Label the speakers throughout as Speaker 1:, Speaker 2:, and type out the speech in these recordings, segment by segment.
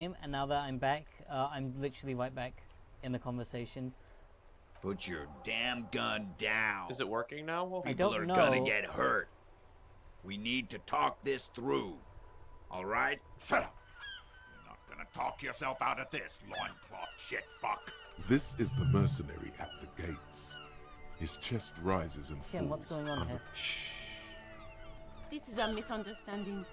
Speaker 1: and now that I'm back, I'm literally right back in the conversation.
Speaker 2: Put your damn gun down.
Speaker 3: Is it working now, Wolf?
Speaker 2: People are gonna get hurt. We need to talk this through. All right?
Speaker 4: Shut up. You're not gonna talk yourself out of this, loincloth shit fuck.
Speaker 5: This is the mercenary at the gates. His chest rises and falls.
Speaker 1: What's going on here?
Speaker 5: Shh.
Speaker 6: This is a misunderstanding.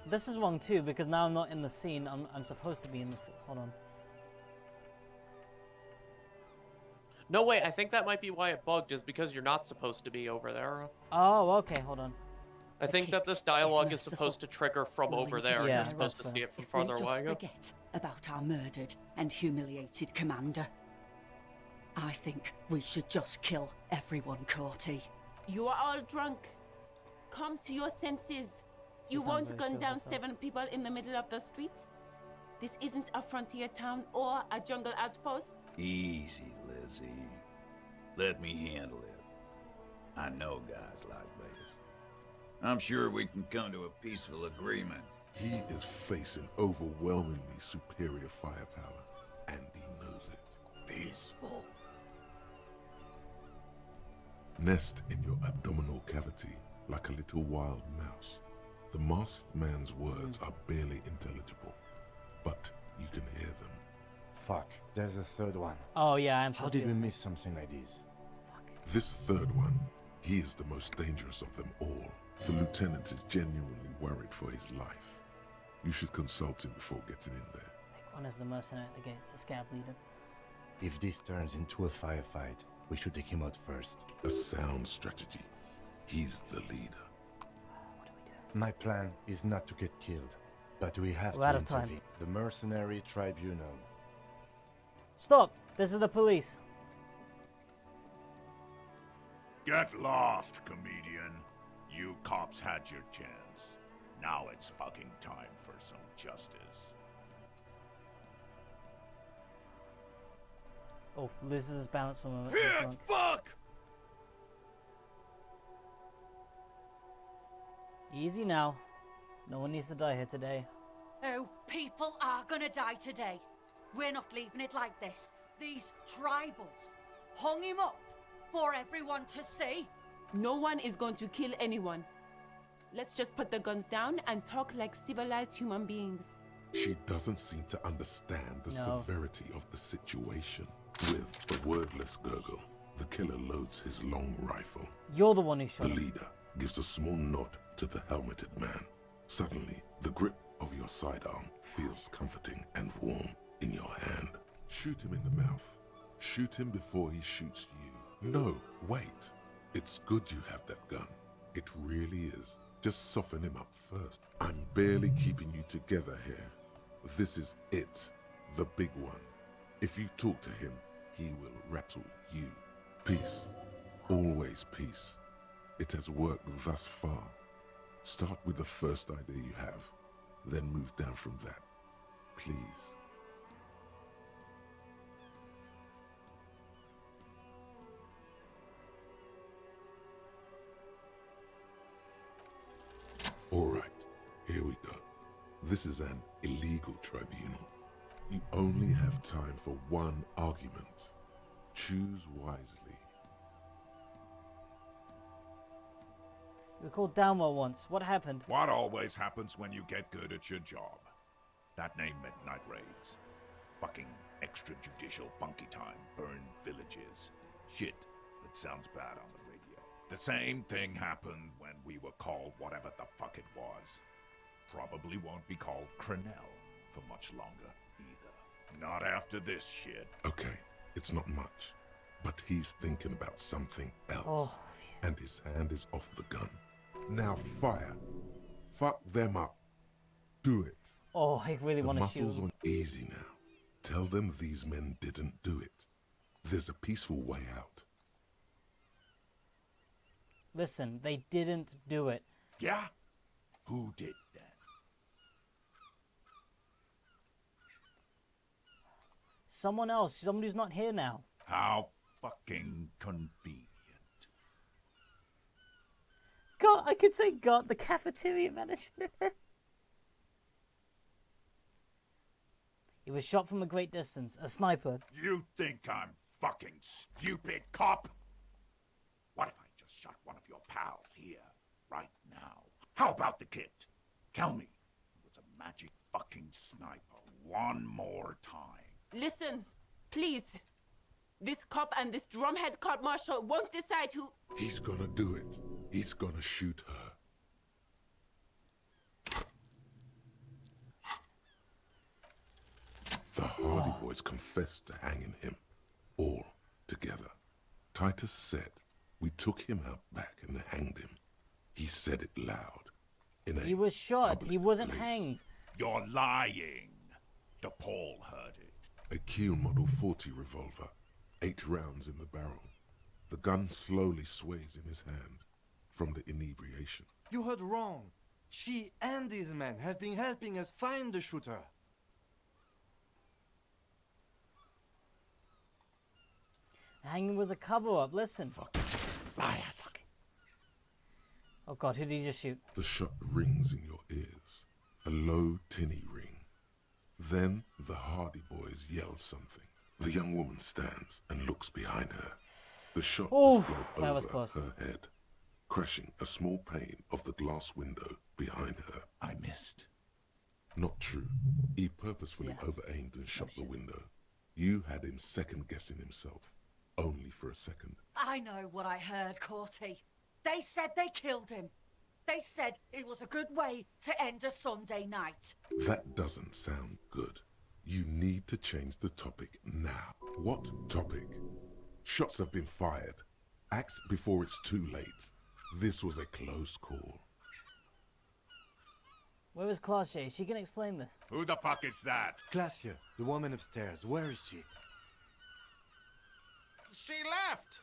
Speaker 1: This is wrong too, because now I'm not in the scene. I'm supposed to be in the scene. Hold on.
Speaker 3: No, wait, I think that might be why it bugged, is because you're not supposed to be over there.
Speaker 1: Oh, okay, hold on.
Speaker 3: I think that this dialogue is supposed to trigger from over there.
Speaker 1: Yeah,
Speaker 3: You're supposed to see it from
Speaker 7: If we
Speaker 3: farther
Speaker 7: just
Speaker 3: away.
Speaker 7: forget about our murdered and humiliated commander, I think we should just kill everyone, Corty.
Speaker 6: You are all drunk. Come to your senses. You
Speaker 1: sounds
Speaker 6: won't
Speaker 1: very
Speaker 6: gun
Speaker 1: sure
Speaker 6: down
Speaker 1: herself.
Speaker 6: 7 people in the middle of the street. This isn't a frontier town or a jungle outpost.
Speaker 2: Easy, Lizzie. Let me handle it. I know guys like this. I'm sure we can come to a peaceful agreement.
Speaker 5: He is facing overwhelmingly superior firepower, and he knows it.
Speaker 8: Peaceful.
Speaker 5: Nest in your abdominal cavity like a little wild mouse. The masked man's words are barely intelligible, but you can hear them.
Speaker 8: Fuck, there's a third one.
Speaker 1: Oh yeah, I'm
Speaker 8: How did we miss something like this?
Speaker 5: This third one, he is the most dangerous of them all. The lieutenant is genuinely worried for his life. You should consult him before getting in there.
Speaker 1: Pick one as the mercenary against the scab leader.
Speaker 8: If this turns into a firefight, we should take him out first.
Speaker 5: A sound strategy. He's the leader.
Speaker 1: What do we do?
Speaker 8: My plan is not to get killed, but we have
Speaker 1: We're out
Speaker 8: to
Speaker 1: of time.
Speaker 8: intervene. The mercenary tribunal.
Speaker 1: Stop! This is the police.
Speaker 4: Get lost, comedian. You cops had your chance. Now it's fucking time for some justice.
Speaker 1: Oh, loses his balance for a moment. He's drunk.
Speaker 8: Fuck!
Speaker 1: Easy now. No one needs to die here today.
Speaker 9: Oh, people are gonna die today. We're not leaving it like this. These tribals hung him up for everyone to see.
Speaker 6: No one is going to kill anyone. Let's just put the guns down and talk like civilized human beings.
Speaker 5: She doesn't seem to understand the severity of the situation. With a wordless gurgle, the killer loads his long rifle.
Speaker 1: You're the one who shot
Speaker 5: The
Speaker 1: him.
Speaker 5: leader gives a small nod to the helmeted man. Suddenly, the grip of your sidearm feels comforting and warm in your hand. Shoot him in the mouth. Shoot him before he shoots you. No, wait. It's good you have that gun. It really is. Just soften him up first. I'm barely keeping you together here. This is it, the big one. If you talk to him, he will rattle you. Peace. Always peace. It has worked thus far. Start with the first idea you have, then move down from that. Please. All right, here we go. This is an illegal tribunal. You only have time for one argument. Choose wisely.
Speaker 1: We were called Downwell once. What happened?
Speaker 4: What always happens when you get good at your job? That name meant night raids. Fucking extrajudicial funky time, burn villages. Shit that sounds bad on the radio. The same thing happened when we were called whatever the fuck it was. Probably won't be called Crenell for much longer either. Not after this shit.
Speaker 5: Okay, it's not much, but he's thinking about something else.
Speaker 1: Oh,
Speaker 5: and his hand is off the gun. Now fire. Fuck them up. Do it.
Speaker 1: Oh, I really
Speaker 5: The
Speaker 1: want to shoot
Speaker 5: muscles
Speaker 1: him.
Speaker 5: on easy now. Tell them these men didn't do it. There's a peaceful way out.
Speaker 1: Listen, they didn't do it.
Speaker 4: Yeah? Who did then?
Speaker 1: Someone else. Someone who's not here now.
Speaker 4: How fucking convenient.
Speaker 1: God, I could say God, the cafeteria manager. He was shot from a great distance. A sniper.
Speaker 4: You think I'm fucking stupid, cop? What if I just shot one of your pals here, right now? How about the kid? Tell me it was a magic fucking sniper one more time.
Speaker 6: Listen, please. This cop and this drumhead court marshal won't decide who...
Speaker 5: He's gonna do it. He's gonna shoot her. The Hardy Boys confessed to hanging him, all together. Titus said, we took him out back and hanged him. He said it loud.
Speaker 1: He was shot. He wasn't
Speaker 5: place.
Speaker 1: hanged.
Speaker 4: You're lying. DePaul heard it.
Speaker 5: A Kiel Model 40 revolver, 8 rounds in the barrel. The gun slowly sways in his hand from the inebriation.
Speaker 10: You heard wrong. She and these men have been helping us find the shooter.
Speaker 1: Hanging was a cover-up. Listen.
Speaker 4: Fucking liars.
Speaker 1: Oh God, who did he just shoot?
Speaker 5: The shot rings in your ears, a low, tinny ring. Then the Hardy Boys yell something. The young woman stands and looks behind her. The shot is flown over her head, crashing a small pane of the glass window behind her.
Speaker 4: I missed.
Speaker 5: Not true. He purposefully over-aimed and shot the window. You had him second-guessing himself, only for a second.
Speaker 9: I know what I heard, Corty. They said they killed him. They said it was a good way to end a Sunday night.
Speaker 5: That doesn't sound good. You need to change the topic now. What topic? Shots have been fired. Act before it's too late. This was a close call.
Speaker 1: Where is Claudia? She can explain this.
Speaker 4: Who the fuck is that?
Speaker 10: Glacia, the woman upstairs. Where is she?
Speaker 11: She left.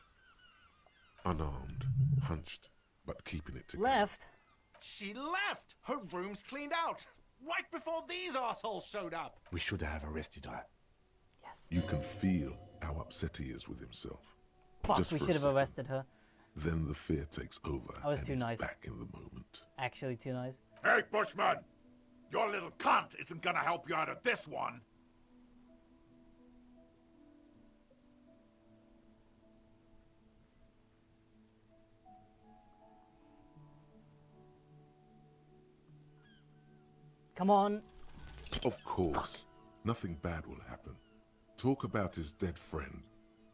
Speaker 5: Unarmed, hunched, but keeping it together.
Speaker 1: Left?
Speaker 11: She left. Her room's cleaned out. Right before these assholes showed up.
Speaker 8: We should have arrested her.
Speaker 1: Yes.
Speaker 5: You can feel how upset he is with himself.
Speaker 1: Fuck,
Speaker 5: Just
Speaker 1: we
Speaker 5: for a
Speaker 1: should have
Speaker 5: second.
Speaker 1: arrested her.
Speaker 5: Then the fear takes over.
Speaker 1: I was
Speaker 5: and
Speaker 1: too
Speaker 5: he's
Speaker 1: nice.
Speaker 5: back in the moment.
Speaker 1: Actually, too nice.
Speaker 4: Hey, Bushman! Your little cunt isn't gonna help you out of this one.
Speaker 1: Come on.
Speaker 5: Of course. Nothing bad will happen. Talk about his dead friend.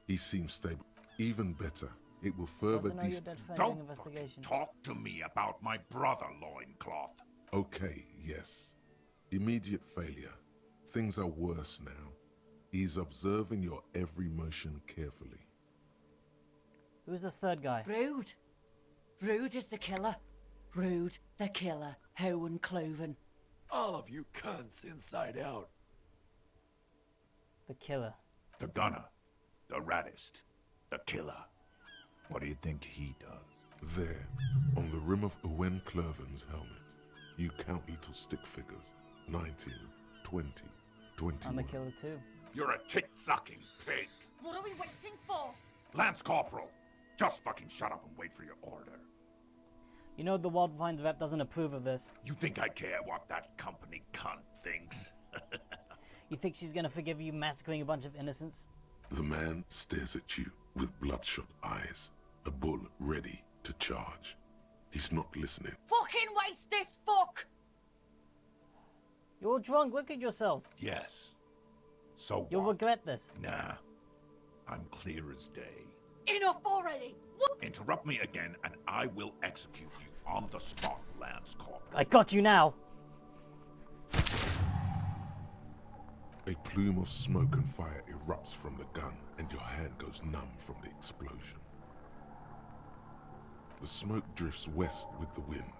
Speaker 5: He seems stable. Even better, it will further
Speaker 1: Don't know your dead friend during
Speaker 4: Don't
Speaker 1: investigation.
Speaker 4: talk to me about my brother, loincloth.
Speaker 5: Okay, yes. Immediate failure. Things are worse now. He's observing your every motion carefully.
Speaker 1: Who's this third guy?
Speaker 9: Rude. Rude is the killer. Rude, the killer. Howen Cloven.
Speaker 12: All of you cunts inside out.
Speaker 1: The killer.
Speaker 4: The gunner. The raddest. The killer. What do you think he does?
Speaker 5: There, on the rim of Owen Clerven's helmet, you count little stick figures. 19, 20, 21.
Speaker 1: I'm a killer too.
Speaker 4: You're a tit-sucking pig.
Speaker 9: What are we waiting for?
Speaker 4: Lance Corporal, just fucking shut up and wait for your order.
Speaker 1: You know the Wildfines rep doesn't approve of this.
Speaker 4: You think I care what that company cunt thinks?
Speaker 1: You think she's gonna forgive you massacring a bunch of innocents?
Speaker 5: The man stares at you with bloodshot eyes, a bull ready to charge. He's not listening.
Speaker 9: Fucking waste this fuck!
Speaker 1: You're all drunk, look at yourselves.
Speaker 4: Yes. So
Speaker 1: You'll
Speaker 4: what?
Speaker 1: regret this.
Speaker 4: Nah. I'm clear as day.
Speaker 9: Enough already! What?
Speaker 4: Interrupt me again and I will execute you on the spot, Lance Corporal.
Speaker 1: I got you now.
Speaker 5: A plume of smoke and fire erupts from the gun, and your hand goes numb from the explosion. The smoke drifts west with the wind.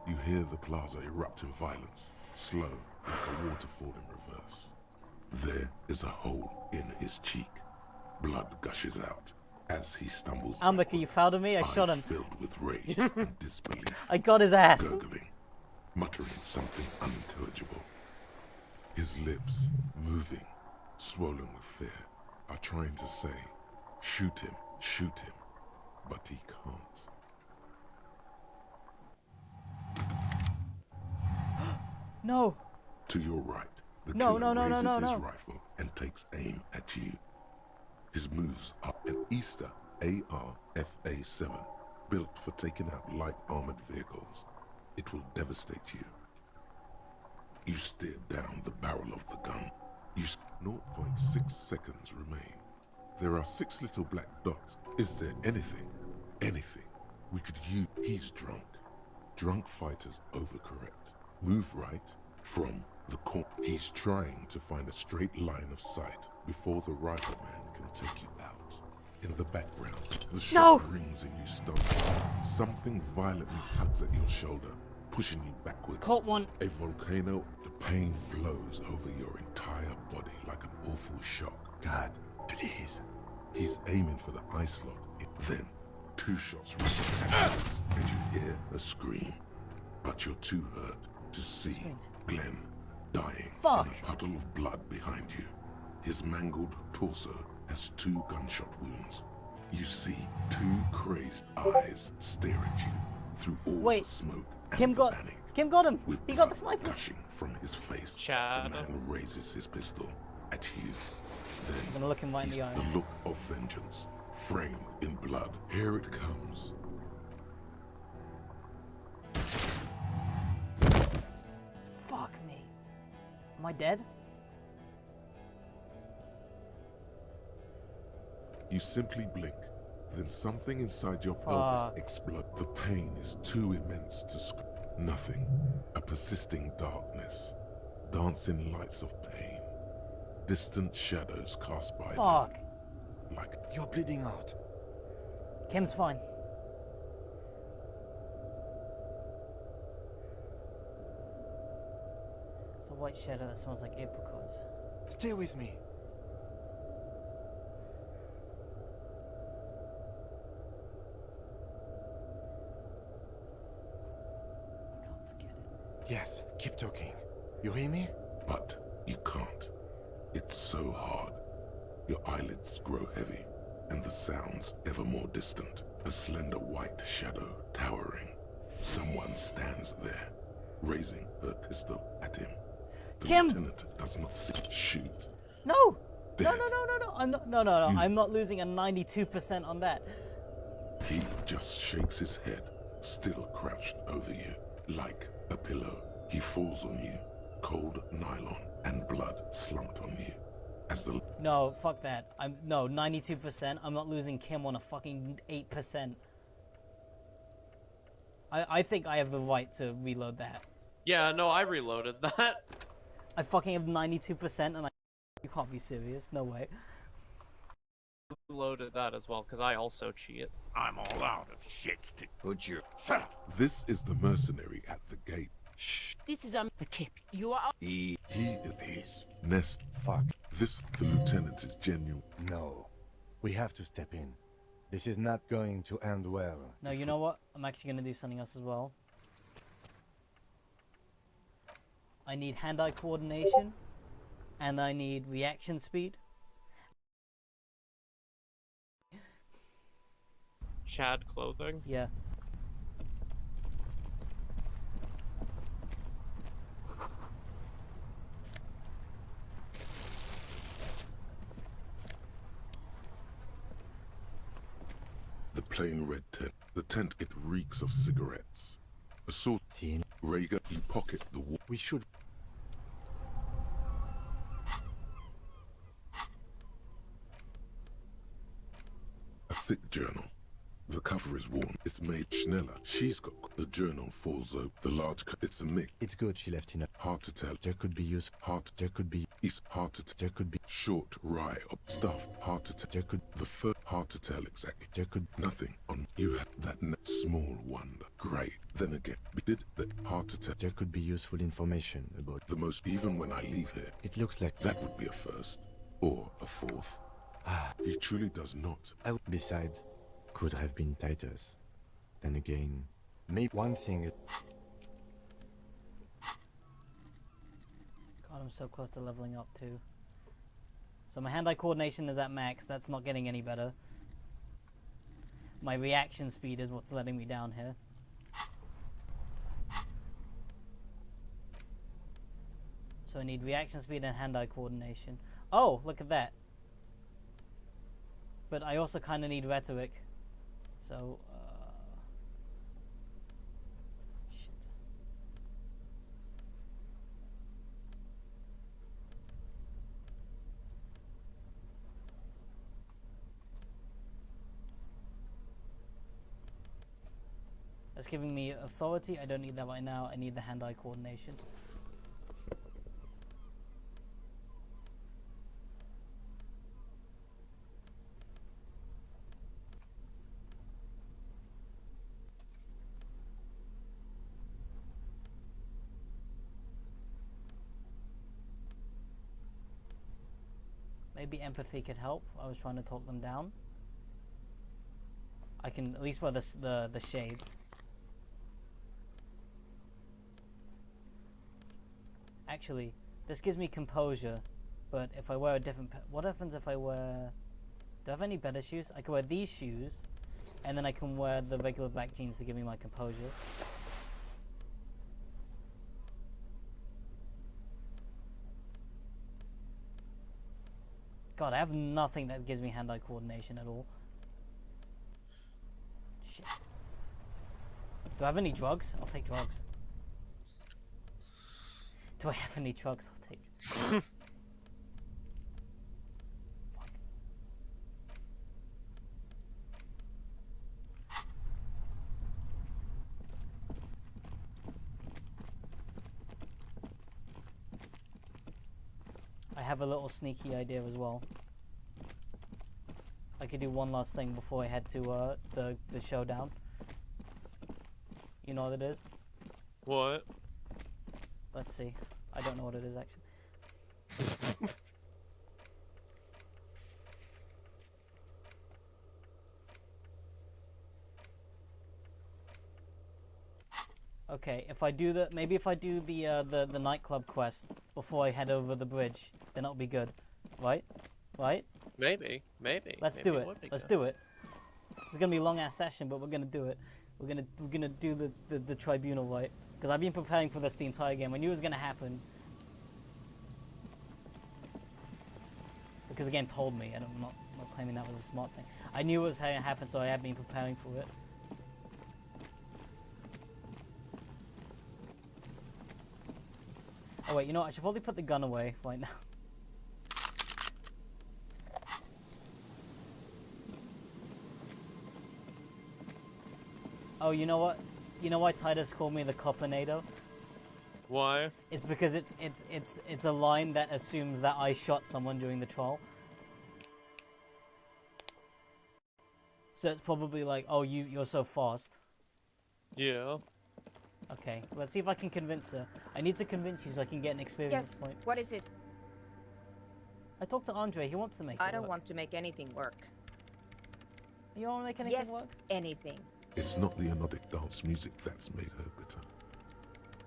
Speaker 5: You hear the plaza erupt in violence, slow, like a waterfall in reverse. There is a hole in his cheek. Blood gushes out as he stumbles
Speaker 1: Amaka, you
Speaker 5: backward,
Speaker 1: found me? I
Speaker 5: eyes
Speaker 1: shot him.
Speaker 5: filled with rage and disbelief.
Speaker 1: I got his ass.
Speaker 5: Gurgling, muttering something unintelligible. His lips, moving, swollen with fear, are trying to say, shoot him, but he can't.
Speaker 1: No.
Speaker 5: To your right, The
Speaker 1: No,
Speaker 5: killer
Speaker 1: no, no, no,
Speaker 5: raises
Speaker 1: no,
Speaker 5: his
Speaker 1: no.
Speaker 5: rifle and takes aim at you. His moves are an Easter AR-FA-7, built for taking out light armored vehicles. It will devastate you. You stare down the barrel of the gun. 0.6 seconds remain. There are 6 little black dots. Is there anything we could use? He's drunk. Drunk fighters overcorrect. Move right from the corner. He's trying to find a straight line of sight before the rifleman can take you out. In the background, the shot rings and you stumble. Something violently tugs at your shoulder, pushing you backwards.
Speaker 1: Caught one.
Speaker 5: A volcano. The pain flows over your entire body like an awful shock.
Speaker 8: God, please.
Speaker 5: He's aiming for the ice lock. Then, 2 shots ring backwards, and you hear a scream. But you're too hurt to see Glenn dying in a puddle of blood behind you. His mangled torso has 2 gunshot wounds. You see 2 crazed eyes stare at you through all the smoke and the panic.
Speaker 1: Kim got him.
Speaker 5: With
Speaker 1: He got the
Speaker 5: blood
Speaker 1: sniper.
Speaker 5: gushing from his face.
Speaker 3: Chad.
Speaker 5: The man raises his pistol at you. Then
Speaker 1: I'm gonna look him right in the eye.
Speaker 5: the look of vengeance, framed in blood. Here it comes.
Speaker 1: Fuck me. Am I dead?
Speaker 5: You simply blink, then something inside your pelvis explodes. The pain is too immense to scream. Nothing. A persisting darkness. Dancing lights of pain. Distant shadows cast by
Speaker 1: Fuck.
Speaker 5: them. Like
Speaker 10: You're bleeding out.
Speaker 1: Kim's fine. It's a white shadow that smells like apricots.
Speaker 10: Stay with me.
Speaker 1: I can't forget it.
Speaker 10: Yes, keep talking. You hear me?
Speaker 5: But you can't. It's so hard. Your eyelids grow heavy, and the sounds ever more distant. A slender white shadow towering. Someone stands there, raising her pistol at him. The
Speaker 1: Kim!
Speaker 5: lieutenant does not see. Shoot.
Speaker 1: No!
Speaker 5: Dead.
Speaker 1: No. I'm not. No. I'm not losing a 92% on that.
Speaker 5: He just shakes his head, still crouched over you, like a pillow. He falls on you, cold nylon and blood slumped on you. As the
Speaker 1: No, fuck that. 92%. I'm not losing Kim on a fucking 8%. I think I have the right to reload that.
Speaker 3: Yeah, no, I reloaded that.
Speaker 1: I fucking have 92% and you can't be serious. No way.
Speaker 3: Loaded that as well, because I also cheat.
Speaker 4: I'm all out of shit to
Speaker 2: Put your...
Speaker 4: shut up.
Speaker 5: This is the mercenary at the gate.
Speaker 8: Shh.
Speaker 6: This is the kip. You are.
Speaker 2: He...
Speaker 5: He is Nest.
Speaker 8: Fuck.
Speaker 5: This, the lieutenant, is genuine.
Speaker 8: No. We have to step in. This is not going to end well.
Speaker 1: No, you know what? I'm actually gonna do something else as well. I need hand-eye coordination, and I need reaction speed.
Speaker 3: Chad clothing.
Speaker 1: Yeah.
Speaker 5: The plain red tent. The tent, it reeks of cigarettes. A sword.
Speaker 8: Scene.
Speaker 5: Rhaegar, you pocket the wall.
Speaker 8: We should.
Speaker 5: A thick journal. The cover is worn. It's made Schneller. She's got the journal falls open. The large it's a mix.
Speaker 8: It's good she left enough.
Speaker 5: Hard to tell.
Speaker 8: There could be use. There could be.
Speaker 5: It's hard to tell.
Speaker 8: There could be.
Speaker 5: Short rye of stuff. Hard to tell.
Speaker 8: There could.
Speaker 5: The fur. Hard to tell exactly.
Speaker 8: There could.
Speaker 5: Nothing on you have that small wonder. Great. Then again, we did that. Hard to tell.
Speaker 8: There could be useful information about.
Speaker 5: The most. Even when I leave here,
Speaker 8: It looks like
Speaker 5: that would be a first or a fourth. He truly does not.
Speaker 8: Besides, could have been Titus. Then again, maybe one thing.
Speaker 1: God, I'm so close to leveling up too. So my hand-eye coordination is at max. That's not getting any better. My reaction speed is what's letting me down here. So So I need reaction speed and hand-eye coordination. Oh, look at that. But I also kind of need rhetoric. So, shit. That's giving me authority. I don't need that right now. I need the hand-eye coordination. Maybe empathy could help. I was trying to talk them down. I can at least wear the shades. Actually, this gives me composure, but if I wear a different... What happens if I wear... Do I have any better shoes? I can wear these shoes, and then I can wear the regular black jeans to give me my composure. God, I have nothing that gives me hand-eye coordination at all. Shit. Do I have any drugs? I'll take drugs. Do I have any drugs? I'll take. Fuck. I have a little sneaky idea as well. I could do one last thing before I head to the showdown. You know what it is?
Speaker 3: What?
Speaker 1: Let's see. I don't know what it is actually. Okay, if I do maybe if I do the nightclub quest before I head over the bridge, then it'll be good, right? Right?
Speaker 3: Maybe.
Speaker 1: Let's do it. Let's do it. It's gonna be a long ass session, but we're gonna do it. We're gonna do the tribunal, right? Because I've been preparing for this the entire game. I knew it was gonna happen. Because the game told me, and I'm not claiming that was a smart thing. I knew it was gonna happen, so I have been preparing for it. Oh wait, you know what? I should probably put the gun away right now. Oh, you know what? You know why Titus called me the Copernado?
Speaker 3: Why?
Speaker 1: It's because it's a line that assumes that I shot someone during the trial. So it's probably like, oh, you're so fast.
Speaker 3: Yeah.
Speaker 1: Okay, let's see if I can convince her. I need to convince you so I can get an experience point.
Speaker 13: Yes, what is it?
Speaker 1: I talked to Andre, he wants to make it
Speaker 13: I don't
Speaker 1: work.
Speaker 13: want to make anything work.
Speaker 1: You don't want to make anything
Speaker 13: yes,
Speaker 1: work?
Speaker 13: anything.
Speaker 5: It's not the anodic dance music that's made her bitter.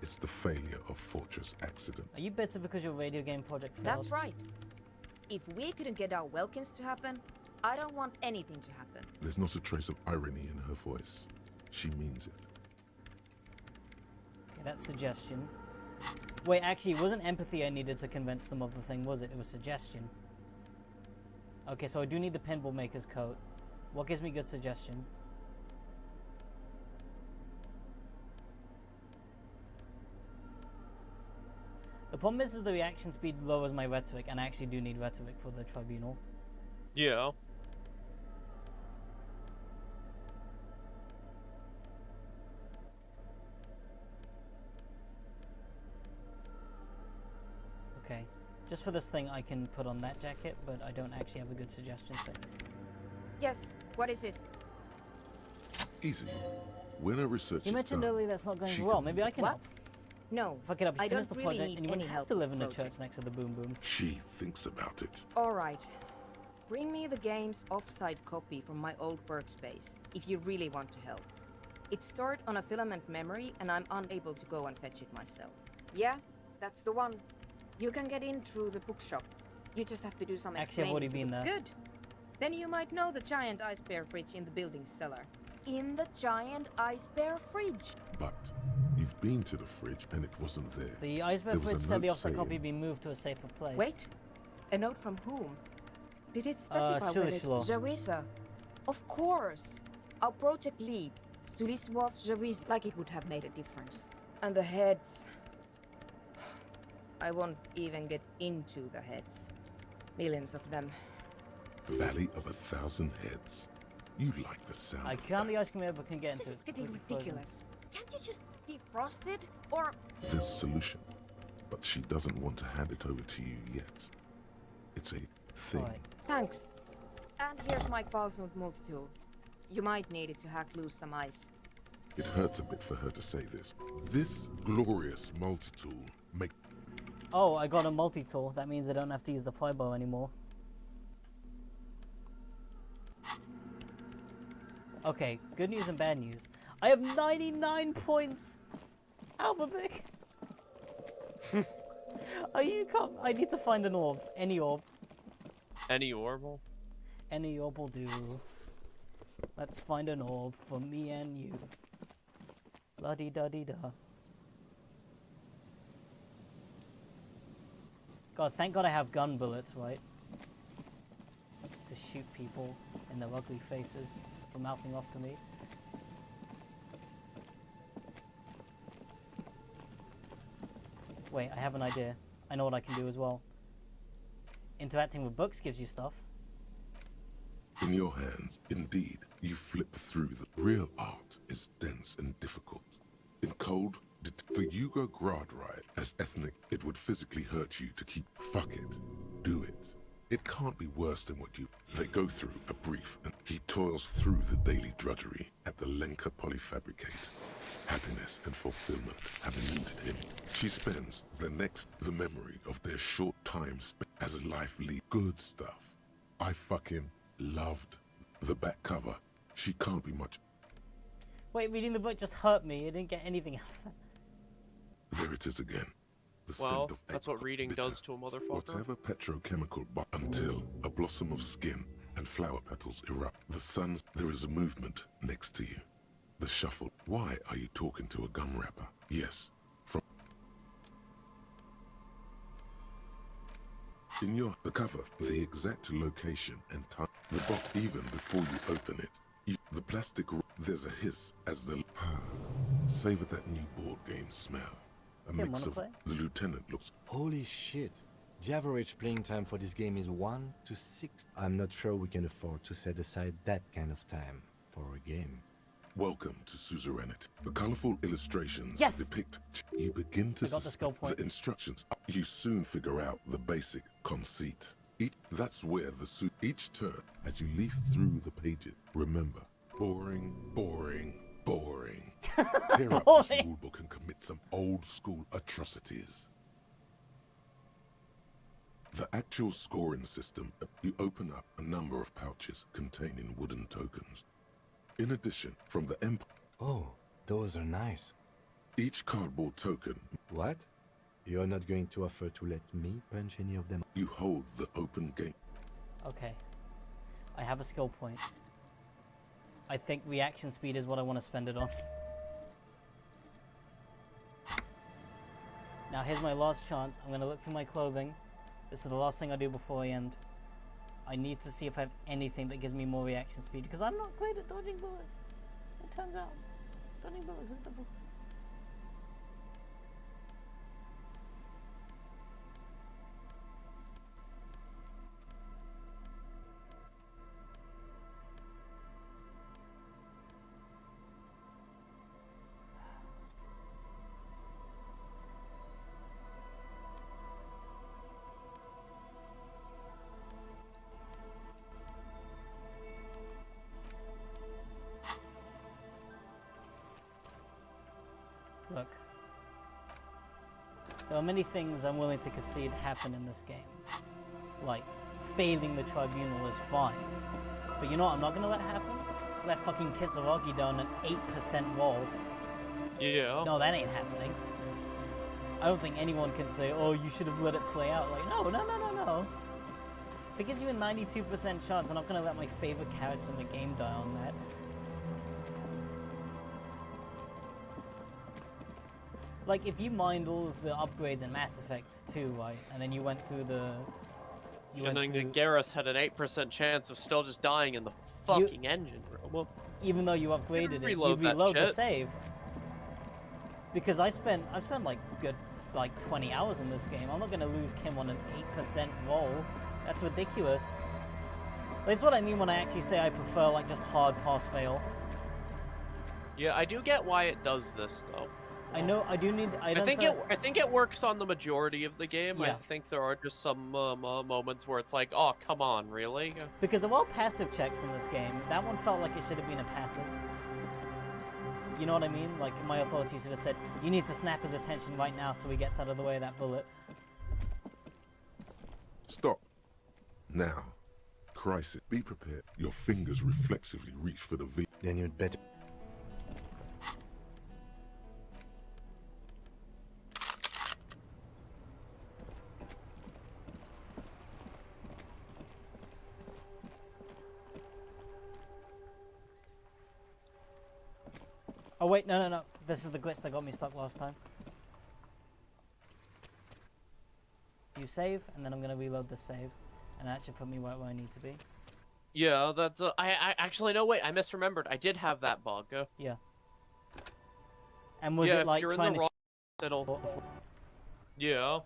Speaker 5: It's the failure of Fortress Accident.
Speaker 1: Are you bitter because your radio game project failed?
Speaker 13: That's right. If we couldn't get our Welkins to happen, I don't want anything to happen.
Speaker 5: There's not a trace of irony in her voice. She means it.
Speaker 1: Okay, that's suggestion. Wait, actually, it wasn't empathy I needed to convince them of the thing, was it? It was suggestion. Okay, so I do need the pinball maker's coat. What gives me good suggestion? The problem is the reaction speed lowers my rhetoric, and I actually do need rhetoric for the tribunal.
Speaker 3: Yeah.
Speaker 1: Okay. Just for this thing, I can put on that jacket, but I don't actually have a good suggestion thing.
Speaker 13: Yes, what is it?
Speaker 5: Easy. When a research
Speaker 1: You
Speaker 5: is
Speaker 1: mentioned
Speaker 5: done,
Speaker 1: earlier that's not going
Speaker 5: she
Speaker 1: well.
Speaker 5: can-
Speaker 1: Maybe I can
Speaker 13: What?
Speaker 1: help.
Speaker 13: No,
Speaker 1: Fuck it up, you
Speaker 13: I
Speaker 1: finish
Speaker 13: don't
Speaker 1: the
Speaker 13: really
Speaker 1: project,
Speaker 13: need
Speaker 1: and you
Speaker 13: any
Speaker 1: wouldn't have
Speaker 13: help
Speaker 1: to live in a
Speaker 13: project.
Speaker 1: church next to the boom boom.
Speaker 5: She thinks about it.
Speaker 13: All right. Bring me the game's off-site copy from my old workspace, if you really want to help. It's stored on a filament memory, and I'm unable to go and fetch it myself. Yeah, that's the one. You can get in through the bookshop. You just have to do some
Speaker 1: Actually, I've already been there.
Speaker 13: Good. Then you might know the giant ice bear fridge in the building's cellar. In the giant ice bear fridge.
Speaker 5: But you've been to the fridge and it wasn't there.
Speaker 1: The iceberg
Speaker 5: There was a
Speaker 1: fridge said the
Speaker 5: note
Speaker 1: offside copy
Speaker 5: saying-
Speaker 1: be moved to a safer place.
Speaker 13: Wait, a note from whom? Did it specify whether it's
Speaker 1: Sulislo.
Speaker 13: Jarisa? Of course! Our project lead, Suliswov Jarisa, like it would have made a difference. And the heads... I won't even get into the heads. Millions of them.
Speaker 5: Valley of 1,000 heads. You like the sound
Speaker 1: I
Speaker 5: of
Speaker 1: can't the
Speaker 5: that.
Speaker 1: ice cream ever can get into
Speaker 13: This
Speaker 1: it.
Speaker 13: is getting
Speaker 1: It'll be frozen.
Speaker 13: ridiculous. Can't you just defrost it? Or...
Speaker 5: There's a solution, but she doesn't want to hand it over to you yet. It's a thing.
Speaker 1: Alright.
Speaker 13: Thanks. And here's my Falsund multi-tool. You might need it to hack loose some ice.
Speaker 5: It hurts a bit for her to say this. This glorious multi-tool make
Speaker 1: Oh, I got a multi-tool. That means I don't have to use the pry bar anymore. Okay, good news and bad news. I have 99 points! Albabic! Are you come? I need to find an orb. Any orb.
Speaker 3: Any orbital?
Speaker 1: Any orb will do. Let's find an orb for me and you. La-di-da-di-da. God, thank God I have gun bullets, right? To shoot people in their ugly faces for mouthing off to me. Wait, I have an idea. I know what I can do as well. Interacting with books gives you stuff.
Speaker 5: in your hands. Indeed, you flip through. The real art is dense and difficult. In cold, for Yugo Gradrai, as ethnic, it would physically hurt you to keep. Fuck it. Do it. It can't be worse than what you. They go through a brief, and he toils through the daily drudgery at the Lenka polyfabricate. Happiness and fulfillment have eluded him. She spends the memory of their short time spent as a life lead. Good stuff. I fucking loved the back cover. She can't be much.
Speaker 1: Wait, reading the book just hurt me. I didn't get anything out of it.
Speaker 5: There it is again. The
Speaker 3: Well,
Speaker 5: scent of
Speaker 3: that's what
Speaker 5: apricot
Speaker 3: reading
Speaker 5: bitter,
Speaker 3: does to a motherfucker.
Speaker 5: Whatever petrochemical, but until a blossom of skin and flower petals erupt. The sun's. There is a movement next to you. The shuffle. Why are you talking to a gum wrapper? Yes, from. In the cover, the exact location and time. The box, even before you open it. The plastic. There's a hiss as the. Savor that new board game smell. A
Speaker 1: Okay,
Speaker 5: mix of.
Speaker 1: wanna play?
Speaker 5: The lieutenant looks.
Speaker 8: Holy shit. The average playing time for this game is 1 to 6. I'm not sure we can afford to set aside that kind of time for a game.
Speaker 5: Welcome to Suzerainty. The colorful illustrations
Speaker 1: Yes!
Speaker 5: depict. You begin to
Speaker 1: I got the skill
Speaker 5: suspect
Speaker 1: point.
Speaker 5: the instructions. You soon figure out the basic conceit. That's where each turn, as you leaf through the pages, remember, boring, boring, boring. Tear up this
Speaker 1: Boring.
Speaker 5: rulebook and commit some old school atrocities. The actual scoring system, you open up a number of pouches containing wooden tokens. In addition, from the Empire,
Speaker 8: Oh, those are nice.
Speaker 5: each cardboard token,
Speaker 8: What? You're not going to offer to let me punch any of them?
Speaker 5: you hold the open game.
Speaker 1: Okay. I have a skill point. I think reaction speed is what I want to spend it on. Now here's my last chance. I'm going to look through my clothing. This is the last thing I do before I end. I need to see if I have anything that gives me more reaction speed, because I'm not great at dodging bullets. It turns out dodging bullets is difficult. Look, there are many things I'm willing to concede happen in this game. Like, failing the Tribunal is fine. But you know what I'm not gonna let happen? Is that fucking Kitsaragi down an 8% roll.
Speaker 3: Yeah.
Speaker 1: No, that ain't happening. I don't think anyone can say, oh, you should have let it play out. Like, no. If it gives you a 92% chance, I'm not gonna let my favorite character in the game die on that. like, if you mined all of the upgrades in Mass Effect 2, right, and then you went through the...
Speaker 3: And then Garrus had an 8% chance of still just dying in the fucking engine room. Well,
Speaker 1: even though you upgraded it, you
Speaker 3: reload that
Speaker 1: reload the
Speaker 3: shit.
Speaker 1: save. Because I've spent like good 20 hours in this game. I'm not gonna lose Kim on an 8% roll. That's ridiculous. That's what I mean when I actually say I prefer like just hard pass fail.
Speaker 3: Yeah, I do get why it does this though.
Speaker 1: I know I do need.
Speaker 3: I think it works on the majority of the game.
Speaker 1: Yeah.
Speaker 3: I think there are just some moments where it's like, oh come on, really?
Speaker 1: Because there are passive checks in this game. That one felt like it should have been a passive. You know what I mean? Like my authorities should have said, you need to snap his attention right now so he gets out of the way of that bullet.
Speaker 5: Stop. Now. Crisis. Be prepared. Your fingers reflexively reach for the V.
Speaker 8: Then you'd better...
Speaker 1: Oh wait, no. This is the glitch that got me stuck last time. You save, and then I'm gonna reload the save, and that should put me right where I need to be.
Speaker 3: Yeah, that's. I actually no wait, I misremembered. I did have that bug.
Speaker 1: Yeah. And was it like
Speaker 3: if you're
Speaker 1: trying
Speaker 3: in the
Speaker 1: to?
Speaker 3: wrong, it'll. Yeah.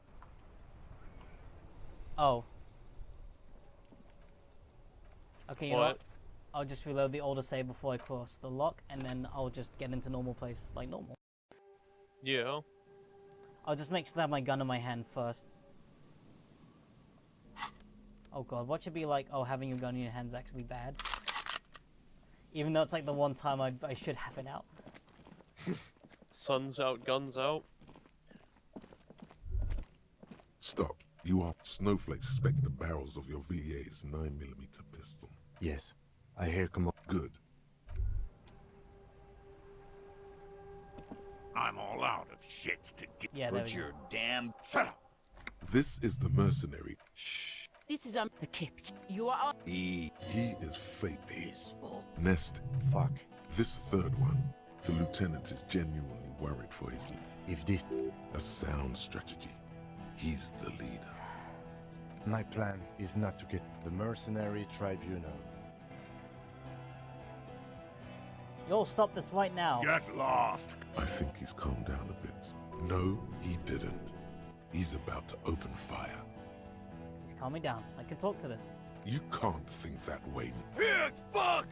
Speaker 1: Oh. Okay, you know
Speaker 3: What?
Speaker 1: what? I'll just reload the older save before I cross the lock, and then I'll just get into normal place like normal.
Speaker 3: Yeah.
Speaker 1: I'll just make sure to have my gun in my hand first. Oh god, what should be like, oh, having your gun in your hand's actually bad? Even though it's like the one time I should have it out.
Speaker 3: Sun's out, guns out.
Speaker 5: Stop. You are... Snowflakes suspect the barrels of your VA's 9mm pistol.
Speaker 8: Yes. I hear come on.
Speaker 5: Good.
Speaker 4: I'm all out of shits to get.
Speaker 1: Yeah, there
Speaker 2: Put
Speaker 1: we
Speaker 2: your
Speaker 1: go.
Speaker 2: damn...
Speaker 4: Shut up!
Speaker 5: This is the mercenary.
Speaker 8: Shh.
Speaker 6: This is
Speaker 7: The Kipt.
Speaker 6: You are.
Speaker 5: He is fake.
Speaker 12: Peaceful.
Speaker 5: Nest.
Speaker 8: Fuck.
Speaker 5: This third one. The lieutenant is genuinely worried for his...
Speaker 8: If this...
Speaker 5: A sound strategy. He's the leader.
Speaker 8: My plan is not to get the mercenary tribunal.
Speaker 1: You'll stop this right now.
Speaker 4: Get lost!
Speaker 5: I think he's calmed down a bit. No, he didn't. He's about to open fire.
Speaker 1: He's calming down. I can talk to this.
Speaker 5: You can't think that way.
Speaker 12: Big fuck!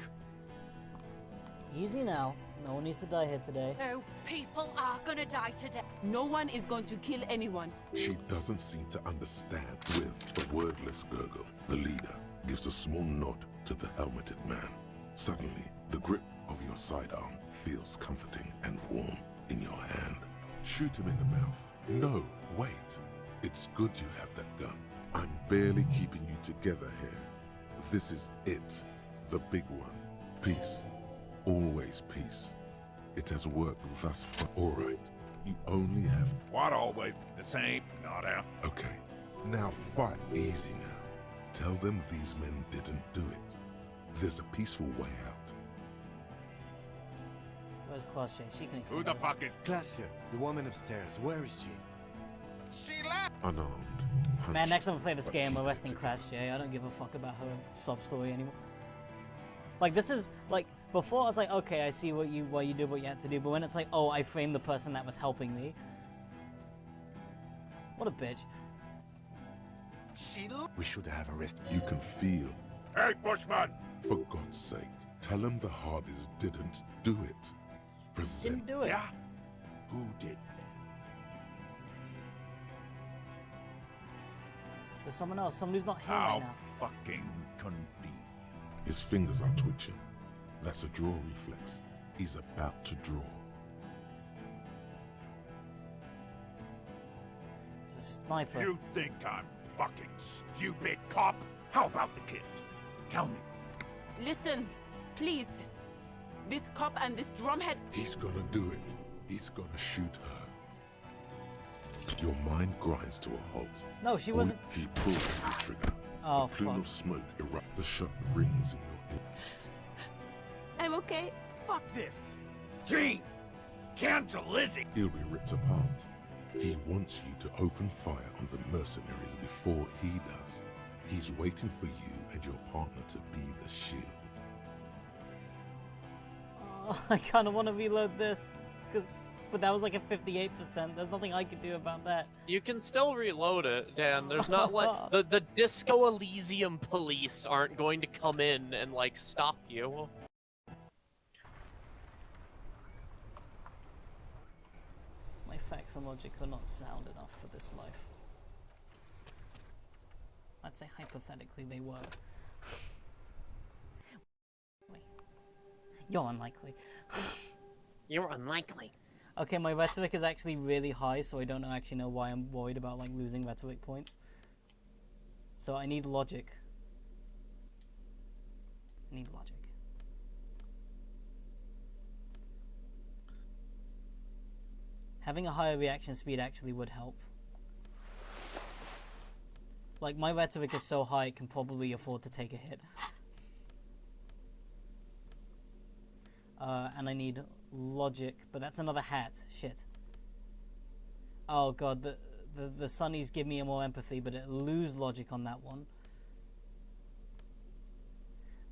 Speaker 1: Easy now. No one needs to die here today.
Speaker 9: No, people are gonna die today.
Speaker 6: No one is going to kill anyone.
Speaker 5: She doesn't seem to understand. With a wordless gurgle, the leader gives a small nod to the helmeted man. Suddenly, the grip of your sidearm feels comforting and warm in your hand. Shoot him in the mouth. No, wait. It's good you have that gun. I'm barely keeping you together here. This is it. The big one. Peace. Always peace. It has worked thus far. All right. You only have...
Speaker 4: What always the same? Not after.
Speaker 5: Okay. Now fight. Easy now. Tell them these men didn't do it. There's a peaceful way out.
Speaker 1: Where's Claudia? She can explain.
Speaker 4: Who the fuck is...
Speaker 8: Glacier, the woman upstairs, where is she?
Speaker 4: She left!
Speaker 5: Unarmed.
Speaker 1: Man,
Speaker 5: hunched,
Speaker 1: next time I play this
Speaker 5: but
Speaker 1: game,
Speaker 5: keep
Speaker 1: we're resting
Speaker 5: it
Speaker 1: Clash J. I don't give a fuck about her sub story anymore. Like, this is, like, before I was like, okay, I see why you did what you had to do, but when it's like, oh, I framed the person that was helping me. What a bitch.
Speaker 8: We should have arrested.
Speaker 5: You can feel.
Speaker 4: Hey, Bushman!
Speaker 5: For God's sake, tell him the Hardys didn't do it. Present.
Speaker 1: Didn't do it.
Speaker 4: Yeah? Who did then?
Speaker 1: There's someone else, someone who's not here
Speaker 4: How
Speaker 1: right now.
Speaker 4: fucking convenient.
Speaker 5: His fingers are twitching. That's a draw reflex. He's about to draw.
Speaker 1: It's a sniper.
Speaker 4: You think I'm fucking stupid, cop? How about the kid? Tell me.
Speaker 6: Listen, please. This cop and this drumhead.
Speaker 5: He's gonna do it. He's gonna shoot her. Your mind grinds to a halt.
Speaker 1: No, she wasn't.
Speaker 5: He pulls the trigger.
Speaker 1: Oh,
Speaker 5: a plume
Speaker 1: fuck.
Speaker 5: of smoke erupts. The shot rings in your ear.
Speaker 6: I'm okay.
Speaker 12: Fuck this!
Speaker 4: Gene!
Speaker 2: Cancel Lizzie!
Speaker 5: He'll be ripped apart. He wants you to open fire on the mercenaries before he does. He's waiting for you and your partner to be the shield.
Speaker 1: Oh, I kind of want to reload this, but that was like a 58%. There's nothing I could do about that.
Speaker 3: You can still reload it, Dan. There's not like the Disco Elysium police aren't going to come in and like stop you.
Speaker 1: My facts and logic are not sound enough for this life. I'd say hypothetically they were. Wait. You're unlikely.
Speaker 3: You're unlikely.
Speaker 1: Okay, my rhetoric is actually really high, so I don't actually know why I'm worried about like losing rhetoric points. So I need logic. I need logic. Having a higher reaction speed actually would help. Like, my rhetoric is so high it can probably afford to take a hit. And I need logic, but that's another hat. Shit. Oh god, the Sunnies give me a more empathy, but it lose logic on that one.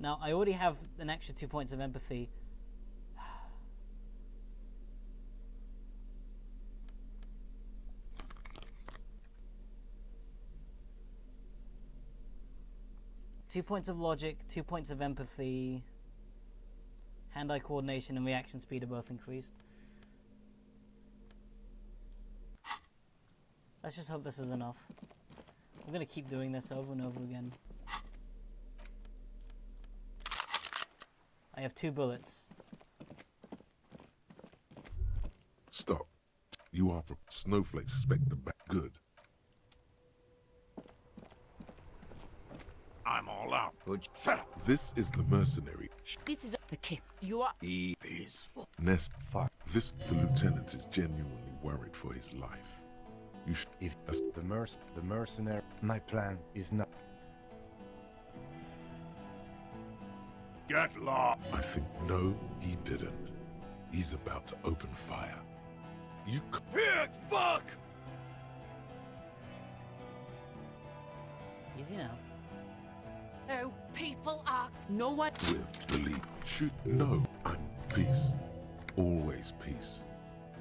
Speaker 1: Now, I already have an extra 2 points of empathy. Two points of logic, 2 points of empathy. Hand-eye coordination and reaction speed are both increased. Let's just hope this is enough. I'm gonna keep doing this over and over again. I have 2 bullets.
Speaker 5: Stop. You are snowflakes suspect the back. Good.
Speaker 4: I'm all out.
Speaker 5: Shut up. This is the mercenary.
Speaker 6: This is
Speaker 7: the king.
Speaker 6: You are
Speaker 12: peaceful.
Speaker 5: Nest. This the lieutenant is genuinely worried for his life. You should.
Speaker 8: If the mercenary, my plan is not.
Speaker 4: Get lost.
Speaker 5: I think no, he didn't. He's about to open fire. You.
Speaker 12: Big fuck.
Speaker 1: Easy now.
Speaker 9: Oh, people are...
Speaker 6: No one...
Speaker 5: With the lead. Shoot. No. I'm peace. Always peace.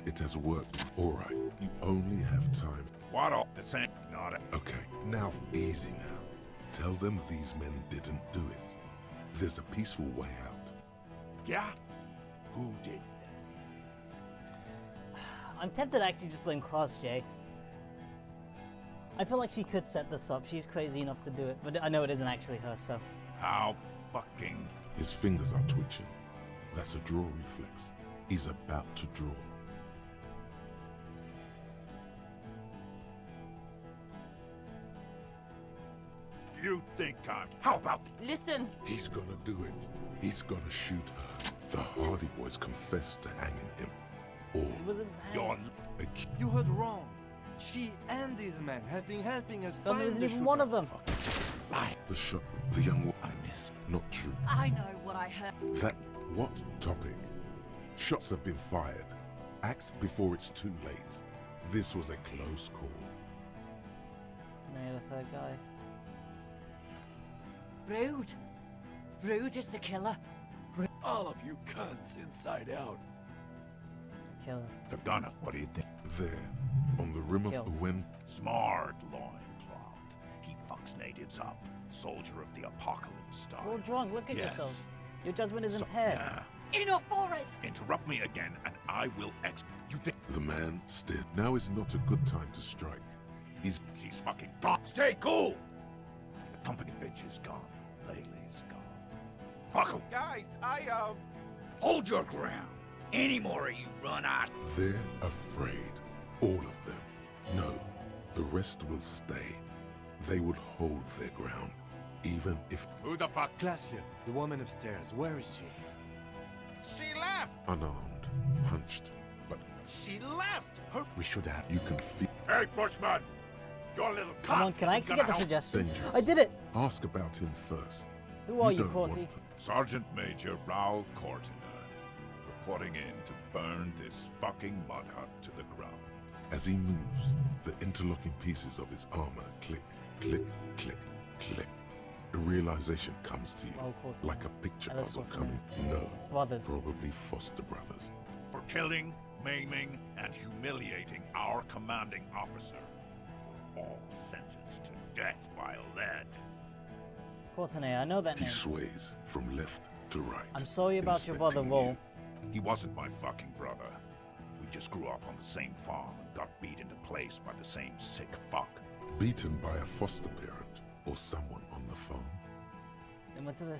Speaker 5: It has worked. Alright. You only have time.
Speaker 4: What all? This ain't not it.
Speaker 5: Okay. Now, easy now. Tell them these men didn't do it. There's a peaceful way out.
Speaker 4: Yeah? Who did?
Speaker 1: I'm tempted to actually just blame Crossjay. I feel like she could set this up. She's crazy enough to do it, but I know it isn't actually her, so...
Speaker 4: How fucking...
Speaker 5: His fingers are twitching. That's a draw reflex. He's about to draw.
Speaker 4: You think I'm... How about...
Speaker 6: Listen!
Speaker 5: He's gonna do it. He's gonna shoot her. The Hardy Boys confessed to hanging him. Or...
Speaker 1: He wasn't hanged.
Speaker 10: You heard wrong. She and these men have been helping us
Speaker 1: There
Speaker 10: find
Speaker 1: isn't
Speaker 10: the
Speaker 1: even
Speaker 10: shooter.
Speaker 1: one of them.
Speaker 5: Lie. The shot. The young one. I missed. Not true.
Speaker 9: I know what I heard.
Speaker 5: That... What topic? Shots have been fired. Act before it's too late. This was a close call.
Speaker 1: Now you're the third guy.
Speaker 9: Rude. Rude is the killer.
Speaker 12: All of you cunts inside out.
Speaker 1: Killer.
Speaker 4: The gunner, what do you think?
Speaker 5: There. On the rim
Speaker 1: Kills.
Speaker 5: of the wind.
Speaker 4: Smart loincloth. He fucks natives up. Soldier of the apocalypse style.
Speaker 1: We're all drunk. Look at
Speaker 4: Yes.
Speaker 1: yourselves. Your judgment is impaired.
Speaker 9: Enough already!
Speaker 4: Interrupt me again and I will You think...
Speaker 5: The man stared. Now is not a good time to strike.
Speaker 4: He's fucking gone. Stay cool! The company bitch is gone. Laylee's gone. Fuck him.
Speaker 11: Guys,
Speaker 2: Hold your ground. Any more of you run out.
Speaker 5: They're afraid. All of them. No, the rest will stay. They would hold their ground, even if...
Speaker 4: Who the fuck?
Speaker 8: Glacia, the woman upstairs, where is she?
Speaker 11: she left!
Speaker 5: Unarmed, hunched, but
Speaker 11: She left! Her...
Speaker 8: We should have...
Speaker 5: you can feel
Speaker 4: Hey, Bushman! Your little cock!
Speaker 1: Come on, can I actually get the suggestion?
Speaker 5: dangerous.
Speaker 1: I did it!
Speaker 5: Ask about him first.
Speaker 1: Who are you,
Speaker 5: don't
Speaker 1: Corty?
Speaker 5: want-
Speaker 4: Sergeant Major Raoul Cortina, reporting in to burn this fucking mud hut to the ground.
Speaker 5: As he moves, the interlocking pieces of his armor click, click, click, click. The realization comes to you, like a picture puzzle coming. No,
Speaker 1: brothers.
Speaker 5: Probably foster brothers.
Speaker 4: For killing, maiming, and humiliating our commanding officer. We're all sentenced to death by lead.
Speaker 1: Courtenay, I know that
Speaker 5: He
Speaker 1: name.
Speaker 5: sways from left to right.
Speaker 1: I'm sorry about your brother, Roll.
Speaker 4: He wasn't my fucking brother. We just grew up on the same farm and got beat into place by the same sick fuck.
Speaker 5: Beaten by a foster parent or someone on the farm.
Speaker 1: They went to the...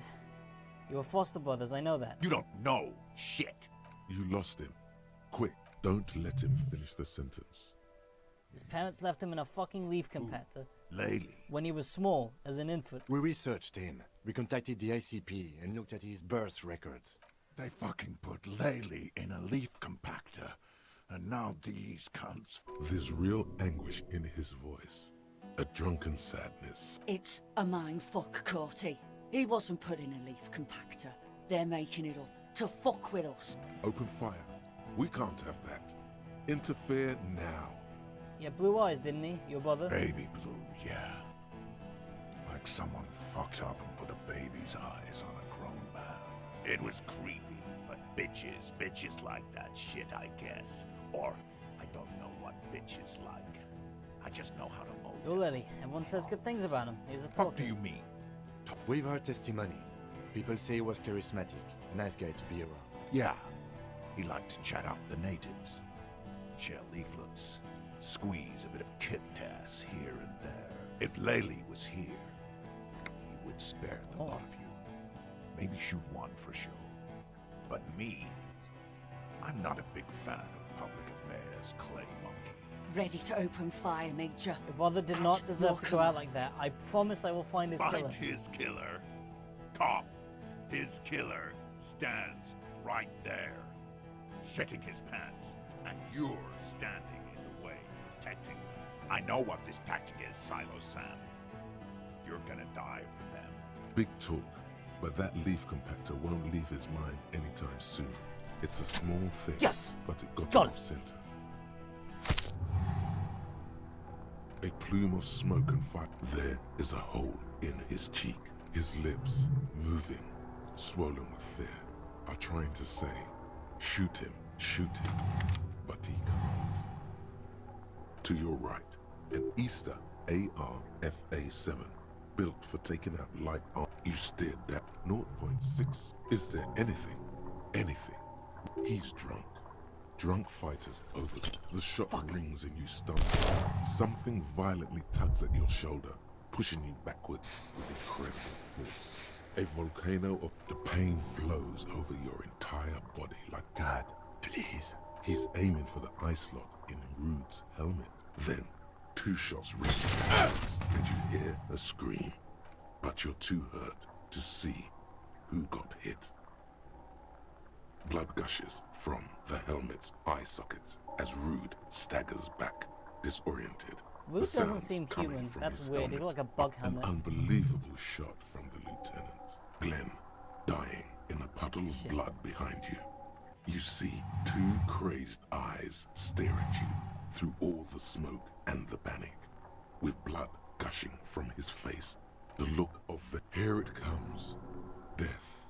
Speaker 1: You were foster brothers, I know that.
Speaker 4: You don't know shit.
Speaker 5: You lost him. Quick, don't let him finish the sentence.
Speaker 1: His parents left him in a fucking leaf compactor.
Speaker 4: Laylee.
Speaker 1: When he was small, as an infant.
Speaker 8: We researched him. We contacted the ICP and looked at his birth records.
Speaker 4: They fucking put Laylee in a leaf compactor. And now these cunts...
Speaker 5: There's real anguish in his voice. A drunken sadness.
Speaker 7: It's a mind fuck, Corty. He wasn't put in a leaf compactor. They're making it up to fuck with us.
Speaker 5: Open fire. We can't have that. Interfere now.
Speaker 1: Yeah, blue eyes, didn't he? Your brother?
Speaker 4: Baby blue, yeah. Like someone fucked up and put a baby's eyes on a grown man. It was creepy, but bitches like that shit, I guess. Or, I don't know what bitches like. I just know how to mold.
Speaker 1: You're Lily. Everyone says good things about him. He's a talker.
Speaker 4: What do you mean?
Speaker 8: We've heard testimony. People say he was charismatic, a nice guy to be around.
Speaker 4: Yeah. He liked to chat up the natives. Share leaflets. Squeeze a bit of kit-tass here and there. If Laylee was here, he would spare the lot of you. Maybe shoot one for show. But me, I'm not a big fan of public affairs, clay monkey.
Speaker 7: Ready to open fire, Major.
Speaker 1: Your brother did not deserve to go out like that. I promise I will find his killer.
Speaker 4: Find his killer. Cop, his killer stands right there, shitting his pants, and you're standing in the way, protecting him. I know what this tactic is, Silo Sam. You're gonna die for them.
Speaker 5: Big talk, but that leaf compactor won't leave his mind anytime soon. It's a small thing.
Speaker 1: Yes!
Speaker 5: But it got him off center. A plume of smoke and fire. There is a hole in his cheek. His lips, moving, swollen with fear, are trying to say, shoot him, but he can't. To your right, an Easter AR-FA7, built for taking out light arm. You stared at 0.6. Is there anything? He's drunk. Drunk fighters over. The shot rings and you stumble. Something violently tugs at your shoulder, pushing you backwards with incredible force. A volcano of the pain flows over your entire body like God, please. He's aiming for the eye slot in Rude's helmet. Then, 2 shots ring and you hear a scream. But you're too hurt to see who got hit. Blood gushes from the helmet's eye sockets as Rude staggers back, disoriented.
Speaker 1: Rude doesn't seem human. That's weird. He looks like a bug helmet.
Speaker 5: An unbelievable shot from the lieutenant. Glenn, dying in a puddle of blood behind you. You see 2 crazed eyes stare at you through all the smoke and the panic, with blood gushing from his face. The look of here it comes. Death.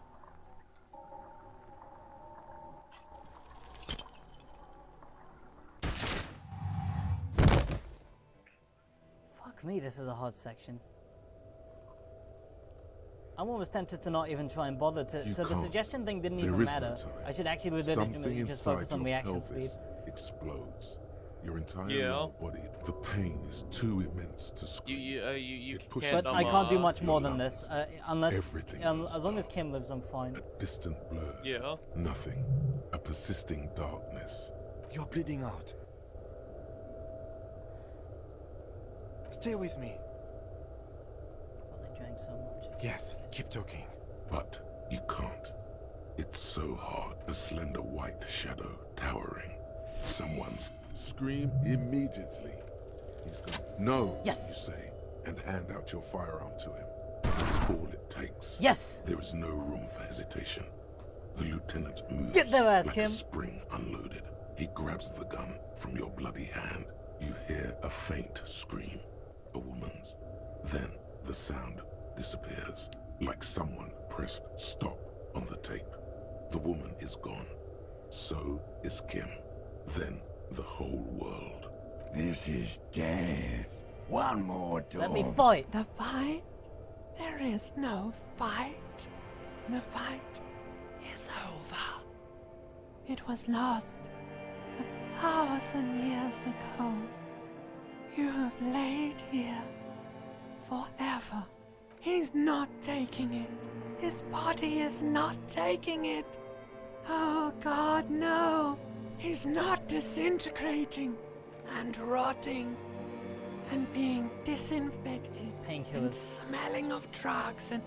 Speaker 1: Fuck me, this is a hard section. I'm almost tempted to not even try and bother to. So the suggestion thing didn't even matter. I should actually legitimately just focus on reaction speed.
Speaker 5: Explodes. Your entire body. The pain is too immense to scream.
Speaker 3: You
Speaker 1: But I can't do much more than this, unless as long as Kim lives, I'm fine.
Speaker 5: A distant blur.
Speaker 3: Yeah.
Speaker 5: Nothing. A persisting darkness.
Speaker 8: You're bleeding out. Stay with me.
Speaker 1: I drank so much.
Speaker 8: Yes, keep talking.
Speaker 5: But you can't. It's so hard. A slender white shadow towering. Someone's scream immediately. He's gone. No,
Speaker 1: yes,
Speaker 5: you say, and hand out your firearm to him. That's all it takes.
Speaker 1: Yes.
Speaker 5: There is no room for hesitation. The lieutenant moves
Speaker 1: Get their ass,
Speaker 5: like
Speaker 1: Kim.
Speaker 5: a spring unloaded. He grabs the gun from your bloody hand. You hear a faint scream, a woman's. Then the sound disappears, like someone pressed stop on the tape. The woman is gone. So is Kim. Then the whole world.
Speaker 12: This is death. One more door.
Speaker 1: Let me fight.
Speaker 14: The fight? There is no fight. The fight is over. It was lost 1,000 years ago. You have laid here forever. He's not taking it. His body is not taking it. Oh God, no. He's not disintegrating and rotting and being disinfected and
Speaker 1: Painkillers.
Speaker 14: smelling of drugs and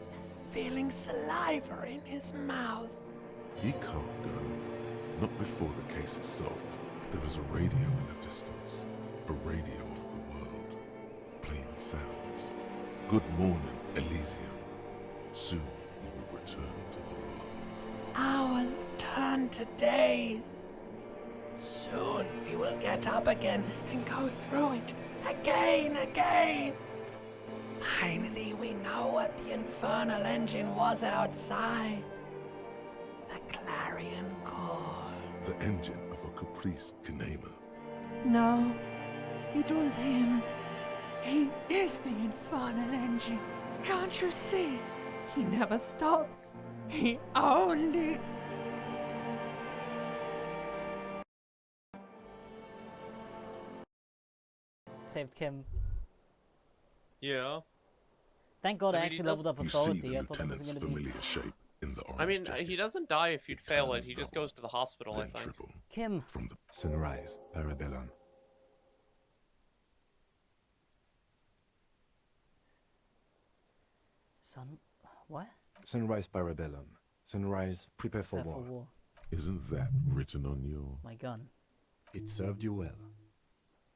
Speaker 14: feeling saliva in his mouth.
Speaker 5: He can't go. Not before the case is solved. There is a radio in the distance. A radio of the world. Playing sounds. Good morning, Elysium. Soon you will return to the world.
Speaker 14: Hours turn to days. Soon we will get up again and go through it again. Finally we know what the infernal engine was outside. The clarion call.
Speaker 5: The engine of a Caprice Kinema.
Speaker 14: No, it was him. He is the infernal engine. Can't you see? He never stops. He only...
Speaker 1: Saved Kim.
Speaker 3: Yeah.
Speaker 1: Thank God I,
Speaker 3: I mean, he
Speaker 1: actually leveled up
Speaker 5: You see
Speaker 1: authority.
Speaker 5: the
Speaker 1: I thought that
Speaker 5: lieutenant's
Speaker 1: wasn't going to be...
Speaker 5: familiar shape in the orange
Speaker 3: I mean,
Speaker 5: jacket.
Speaker 3: he doesn't die if you'd fail it.
Speaker 5: turns
Speaker 3: He just
Speaker 5: double,
Speaker 3: goes to the hospital, I
Speaker 5: then
Speaker 3: think.
Speaker 5: triple.
Speaker 1: Kim.
Speaker 5: From the
Speaker 8: Sunrise, Parabellum.
Speaker 1: Son... What?
Speaker 8: Sunrise, Parabellum. Sunrise, prepare for
Speaker 1: Prepare
Speaker 8: war.
Speaker 1: for war.
Speaker 5: Isn't that written on your...
Speaker 1: My gun.
Speaker 8: It served you well.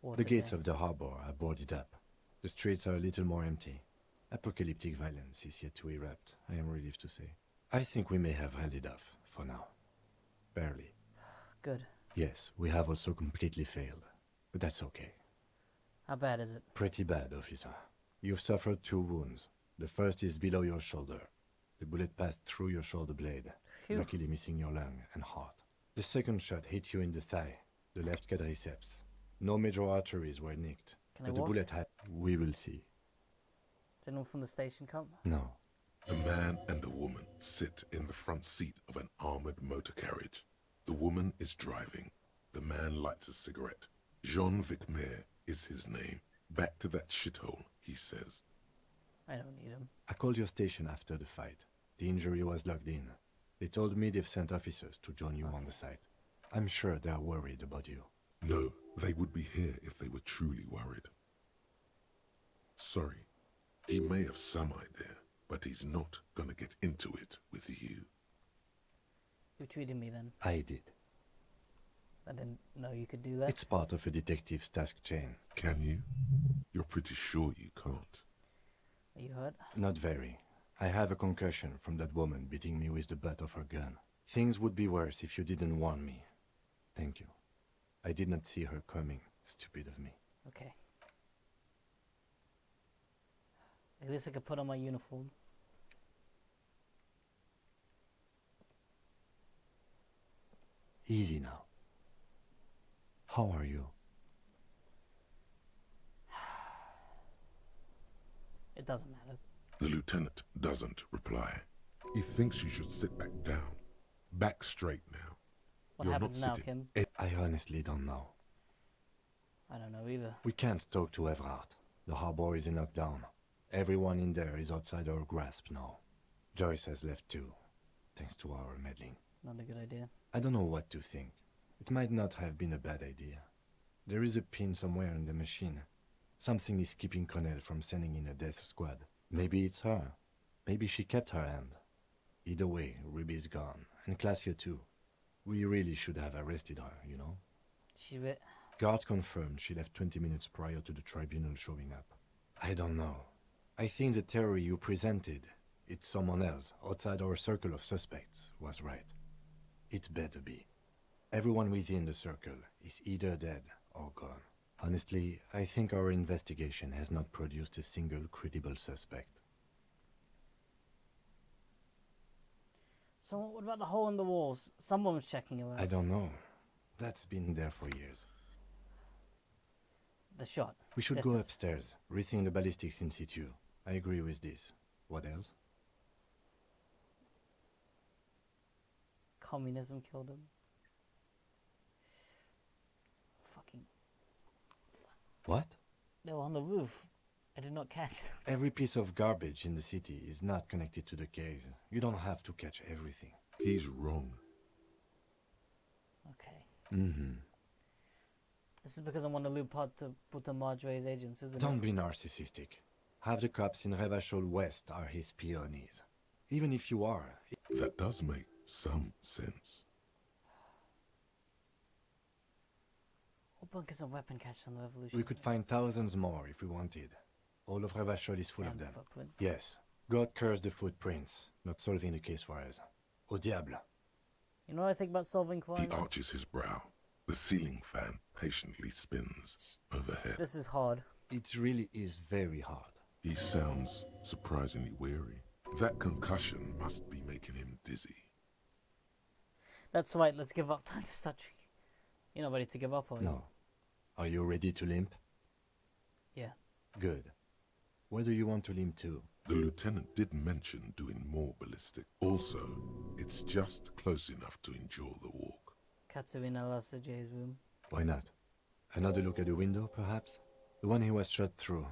Speaker 1: War
Speaker 8: The
Speaker 1: today.
Speaker 8: gates of the harbor are boarded up. The streets are a little more empty. Apocalyptic violence is yet to erupt, I am relieved to say. I think we may have held it off, for now. Barely.
Speaker 1: Good.
Speaker 8: Yes, we have also completely failed. But that's okay.
Speaker 1: How bad is it?
Speaker 8: Pretty bad, officer. You've suffered 2 wounds. The first is below your shoulder. The bullet passed through your shoulder blade,
Speaker 1: Phew.
Speaker 8: luckily missing your lung and heart. The second shot hit you in the thigh, the left quadriceps. No major arteries were nicked,
Speaker 1: Can I
Speaker 8: but the
Speaker 1: walk?
Speaker 8: bullet had... We will see.
Speaker 1: Does anyone from the station come?
Speaker 8: No.
Speaker 5: A man and a woman sit in the front seat of an armored motor carriage. The woman is driving. The man lights a cigarette. Jean Vicmer is his name. Back to that shithole, he says.
Speaker 1: I don't need him.
Speaker 8: I called your station after the fight. The injury was logged in. They told me they've sent officers to join you on the site. I'm sure they're worried about you.
Speaker 5: No, they would be here if they were truly worried. Sorry. He may have some idea, but he's not gonna get into it with you.
Speaker 1: Who treated me then?
Speaker 8: I did.
Speaker 1: I didn't know you could do that.
Speaker 8: It's part of a detective's task chain.
Speaker 5: Can you? You're pretty sure you can't.
Speaker 1: Are you hurt?
Speaker 8: Not very. I have a concussion from that woman beating me with the butt of her gun. Things would be worse if you didn't warn me. Thank you. I did not see her coming. Stupid of me.
Speaker 1: Okay. At least I could put on my uniform.
Speaker 8: Easy now. How are you?
Speaker 1: It doesn't matter.
Speaker 5: The lieutenant doesn't reply. He thinks you should sit back down. Back straight now.
Speaker 1: What
Speaker 5: You're
Speaker 1: happens
Speaker 5: not
Speaker 1: now,
Speaker 5: sitting.
Speaker 1: Kim?
Speaker 8: I honestly don't know.
Speaker 1: I don't know either.
Speaker 8: We can't talk to Everard. The harbor is in lockdown. Everyone in there is outside our grasp now. Joyce has left too, thanks to our meddling.
Speaker 1: Not a good idea.
Speaker 8: I don't know what to think. It might not have been a bad idea. There is a pin somewhere in the machine. Something is keeping Connell from sending in a death squad. Maybe it's her. Maybe she kept her hand. Either way, Ruby's gone. And Claudia too. We really should have arrested her, you know? Guard confirmed she left 20 minutes prior to the Tribunal showing up. I don't know. I think the theory you presented, it's someone else, outside our circle of suspects, was right. It better be. Everyone within the circle is either dead or gone. Honestly, I think our investigation has not produced a single credible suspect.
Speaker 1: So what about the hole in the walls? Someone was checking it out.
Speaker 8: I don't know. That's been there for years.
Speaker 1: The shot.
Speaker 8: We should
Speaker 1: Distance.
Speaker 8: go upstairs, rethink the ballistics in situ. I agree with this. What else?
Speaker 1: Communism killed him. Fucking...
Speaker 8: What?
Speaker 1: They were on the roof. I did not catch them.
Speaker 8: Every piece of garbage in the city is not connected to the case. You don't have to catch everything.
Speaker 5: He's wrong.
Speaker 1: Okay.
Speaker 8: Mm-hmm.
Speaker 1: This is because I want to loop out to Puta Madre's agents, isn't
Speaker 8: Don't
Speaker 1: it?
Speaker 8: be narcissistic. Half the cops in Revachol West are his peonies. Even if you are...
Speaker 5: That does make some sense.
Speaker 1: What bunkers and weapon caches on the Revolution?
Speaker 8: We could find thousands more if we wanted. All of Revachol is full of them.
Speaker 1: Footprints?
Speaker 8: Yes. God curse the footprints. Not solving the case for us. Au diable.
Speaker 1: You know what I think about solving crime?
Speaker 5: He arches his brow. The ceiling fan patiently spins overhead.
Speaker 1: This is hard.
Speaker 8: It really is very hard.
Speaker 5: He sounds surprisingly weary. That concussion must be making him dizzy.
Speaker 1: That's right, let's give up. Time to start drinking. You're not ready to give up, are you?
Speaker 8: No. Are you ready to limp?
Speaker 1: Yeah.
Speaker 8: Good. Where do you want to limp to?
Speaker 5: The lieutenant did mention doing more ballistic. Also, it's just close enough to endure the walk.
Speaker 1: Katerina Lassage's room.
Speaker 8: Why not? Another look at the window, perhaps? The one he was shot through.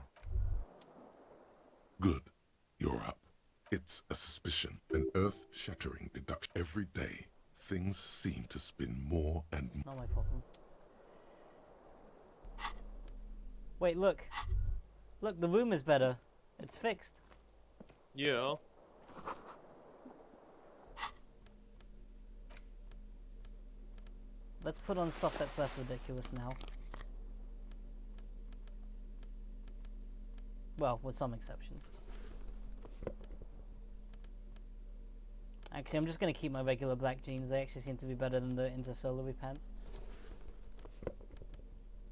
Speaker 5: Good. You're up. It's a suspicion, an earth-shattering deduction. Every day, things seem to spin more and more.
Speaker 1: Not my problem. Wait, look. Look, the room is better. It's fixed.
Speaker 3: Yeah.
Speaker 1: Let's put on stuff that's less ridiculous now. Well, with some exceptions. Actually, I'm just going to keep my regular black jeans. They actually seem to be better than the intersolary pants.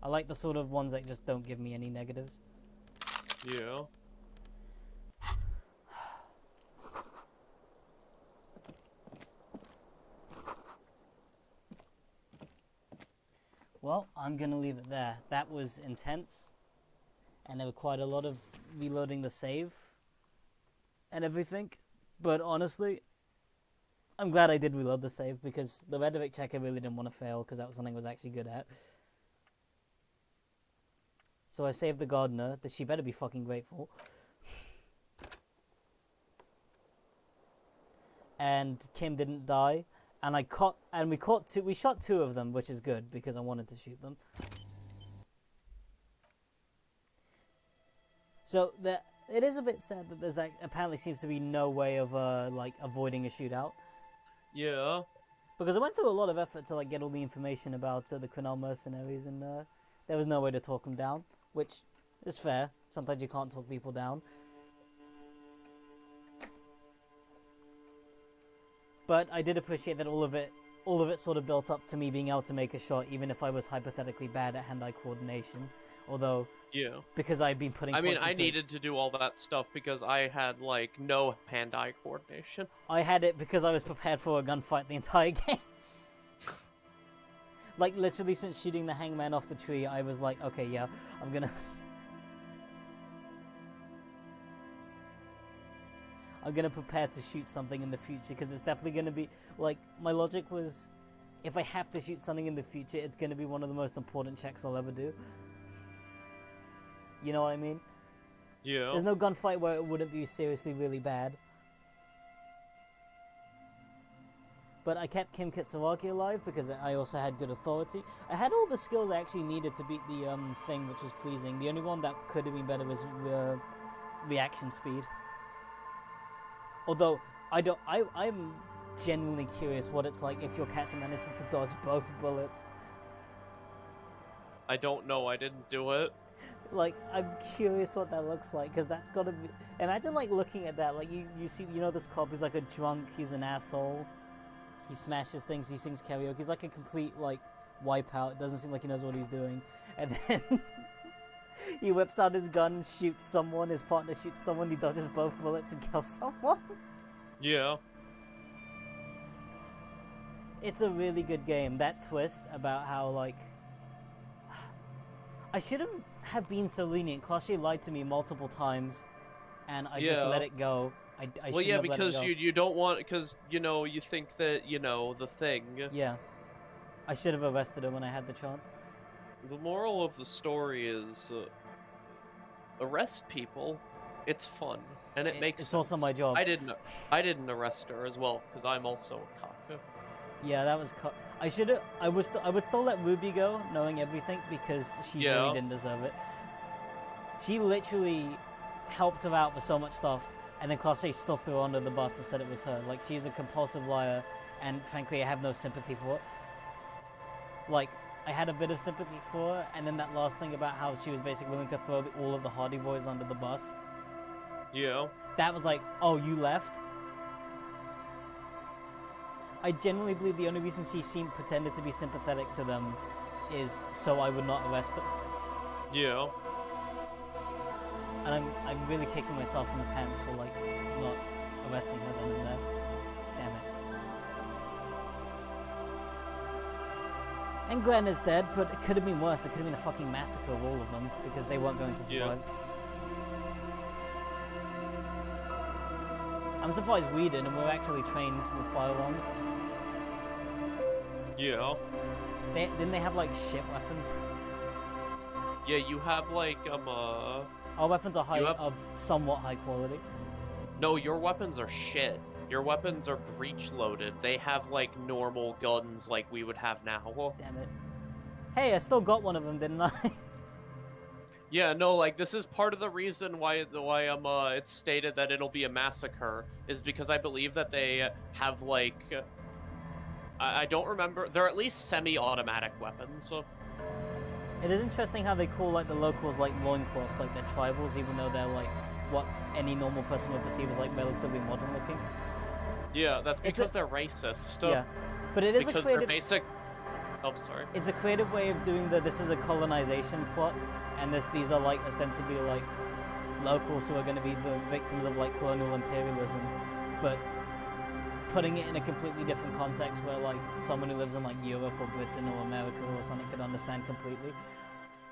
Speaker 1: I like the sort of ones that just don't give me any negatives.
Speaker 3: Yeah.
Speaker 1: Well, I'm going to leave it there. That was intense. And there were quite a lot of reloading the save and everything. But honestly, I'm glad I did reload the save because the rhetoric check I really didn't want to fail because that was something I was actually good at. So I saved the gardener. That she better be fucking grateful. And Kim didn't die. And we shot two of them, which is good because I wanted to shoot them. So it is a bit sad that there's apparently seems to be no way of like avoiding a shootout.
Speaker 3: Yeah.
Speaker 1: Because I went through a lot of effort to like get all the information about the Quinel mercenaries, and there was no way to talk them down, which is fair. Sometimes you can't talk people down. But I did appreciate that all of it sort of built up to me being able to make a shot, even if I was hypothetically bad at hand-eye coordination. Although,
Speaker 3: yeah,
Speaker 1: because I'd been putting.
Speaker 3: I mean, I needed to do all that stuff because I had like no hand-eye coordination.
Speaker 1: I had it because I was prepared for a gunfight the entire game. Like literally, since shooting the hangman off the tree, I was like, okay, yeah, I'm gonna prepare to shoot something in the future because it's definitely gonna be like my logic was, if I have to shoot something in the future, it's gonna be one of the most important checks I'll ever do. You know what I mean?
Speaker 3: Yeah.
Speaker 1: There's no gunfight where it wouldn't be seriously really bad. But I kept Kim Kitsuragi alive because I also had good authority. I had all the skills I actually needed to beat the thing, which was pleasing. The only one that could have been better was reaction speed. Although I'm genuinely curious what it's like if your character manages to dodge both bullets.
Speaker 3: I don't know. I didn't do it.
Speaker 1: Like, I'm curious what that looks like, because that's gotta be... Imagine, like, looking at that, like, you see, you know this cop, he's like a drunk, he's an asshole. He smashes things, he sings karaoke. He's like a complete, like, wipeout. It doesn't seem like he knows what he's doing. And then he whips out his gun, shoots someone, his partner shoots someone, he dodges both bullets and kills someone.
Speaker 3: Yeah.
Speaker 1: It's a really good game. That twist about how, like... I shouldn't have been so lenient. Claude lied to me multiple times, and I just let it go. I
Speaker 3: well, yeah,
Speaker 1: have
Speaker 3: because
Speaker 1: let it go.
Speaker 3: you don't want, because, you know, you think that, you know, the thing.
Speaker 1: Yeah. I should have arrested him when I had the chance.
Speaker 3: The moral of the story is, arrest people. It's fun, and it makes
Speaker 1: It's
Speaker 3: sense.
Speaker 1: also my job.
Speaker 3: I didn't arrest her as well, because I'm also a cock.
Speaker 1: Yeah, that was... I would still let Ruby go, knowing everything, because she really didn't deserve it. She literally helped her out with so much stuff, and then Claude still threw her under the bus and said it was her. Like, she's a compulsive liar, and frankly, I have no sympathy for it. Like, I had a bit of sympathy for her, and then that last thing about how she was basically willing to throw all of the Hardy Boys under the bus.
Speaker 3: Yeah.
Speaker 1: That was like, oh, you left? I genuinely believe the only reason she pretended to be sympathetic to them is so I would not arrest them.
Speaker 3: Yeah.
Speaker 1: And I'm really kicking myself in the pants for, like, not arresting her then and there. Damn it. And Glenn is dead, but it could have been worse. It could have been a fucking massacre of all of them, because they weren't going to survive. I'm surprised we did, and we're actually trained with firearms.
Speaker 3: Yeah.
Speaker 1: Didn't they have, like, shit weapons?
Speaker 3: Yeah, you have, like,
Speaker 1: Our weapons are are somewhat high quality.
Speaker 3: No, your weapons are shit. Your weapons are breech-loaded. They have, like, normal guns like we would have now.
Speaker 1: Damn it. Hey, I still got one of them, didn't I?
Speaker 3: Yeah, no, like, this is part of the reason why it's stated that it'll be a massacre, is because I believe that they have, like... I don't remember. They're at least semi-automatic weapons.
Speaker 1: It is interesting how they call, like, the locals, like, loincloths, like, they're tribals, even though they're, like, what any normal person would perceive as, like, relatively modern looking.
Speaker 3: Yeah, that's because they're racist.
Speaker 1: Yeah, but it is
Speaker 3: because
Speaker 1: a creative...
Speaker 3: they're basic... Oh, sorry.
Speaker 1: It's a creative way of doing this is a colonization plot, and these are, like, ostensibly, like, locals who are going to be the victims of, like, colonial imperialism, but putting it in a completely different context where, like, someone who lives in, like, Europe or Britain or America or something could understand completely.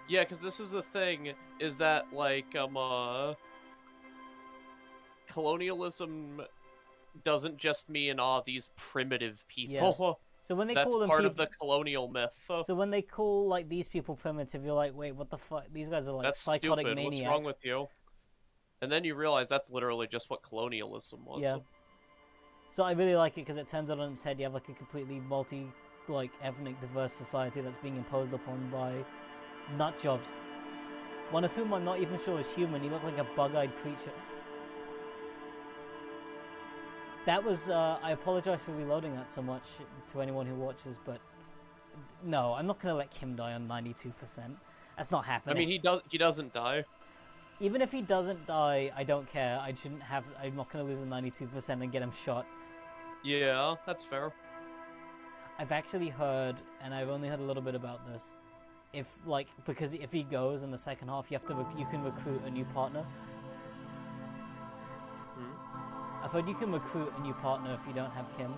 Speaker 3: Yeah, because this is the thing, is that, like, colonialism doesn't just mean, these primitive people.
Speaker 1: Yeah. So when they
Speaker 3: That's
Speaker 1: call them
Speaker 3: part of the colonial myth.
Speaker 1: So when they call, like, these people primitive, you're like, wait, what the fuck? These guys are, like,
Speaker 3: that's
Speaker 1: psychotic
Speaker 3: stupid.
Speaker 1: maniacs.
Speaker 3: What's wrong with you? And then you realize that's literally just what colonialism was.
Speaker 1: Yeah. So I really like it because it turns it on its head. You have, like, a completely ethnic, diverse society that's being imposed upon by nut jobs. One of whom I'm not even sure is human. He looked like a bug-eyed creature. That was, I apologize for reloading that so much to anyone who watches, but no, I'm not going to let Kim die on 92%. That's not happening.
Speaker 3: I mean, he doesn't die.
Speaker 1: Even if he doesn't die, I don't care. I'm not going to lose a 92% and get him shot.
Speaker 3: Yeah, that's fair.
Speaker 1: I've actually heard, and I've only heard a little bit about this, because if he goes in the second half, you can recruit a new partner. I've heard you can recruit a new partner if you don't have Kim.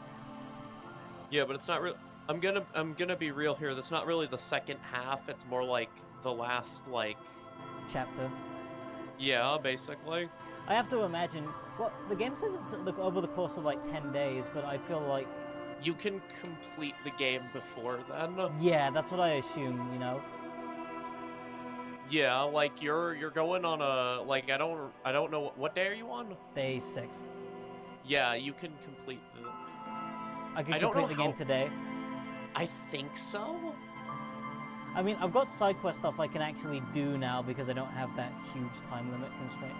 Speaker 3: Yeah, but it's not real. I'm gonna be real here. That's not really the second half. It's more like the last, like,
Speaker 1: chapter.
Speaker 3: Yeah, basically.
Speaker 1: I have to imagine. Well, the game says it's over the course of, like, 10 days, but I feel like
Speaker 3: you can complete the game before then.
Speaker 1: Yeah, that's what I assume. You know.
Speaker 3: Yeah, like you're going on a, like, I don't know what day are you on?
Speaker 1: Day 6.
Speaker 3: Yeah, you can complete the...
Speaker 1: I can complete the game today.
Speaker 3: I think so?
Speaker 1: I mean, I've got side quest stuff I can actually do now because I don't have that huge time limit constraint.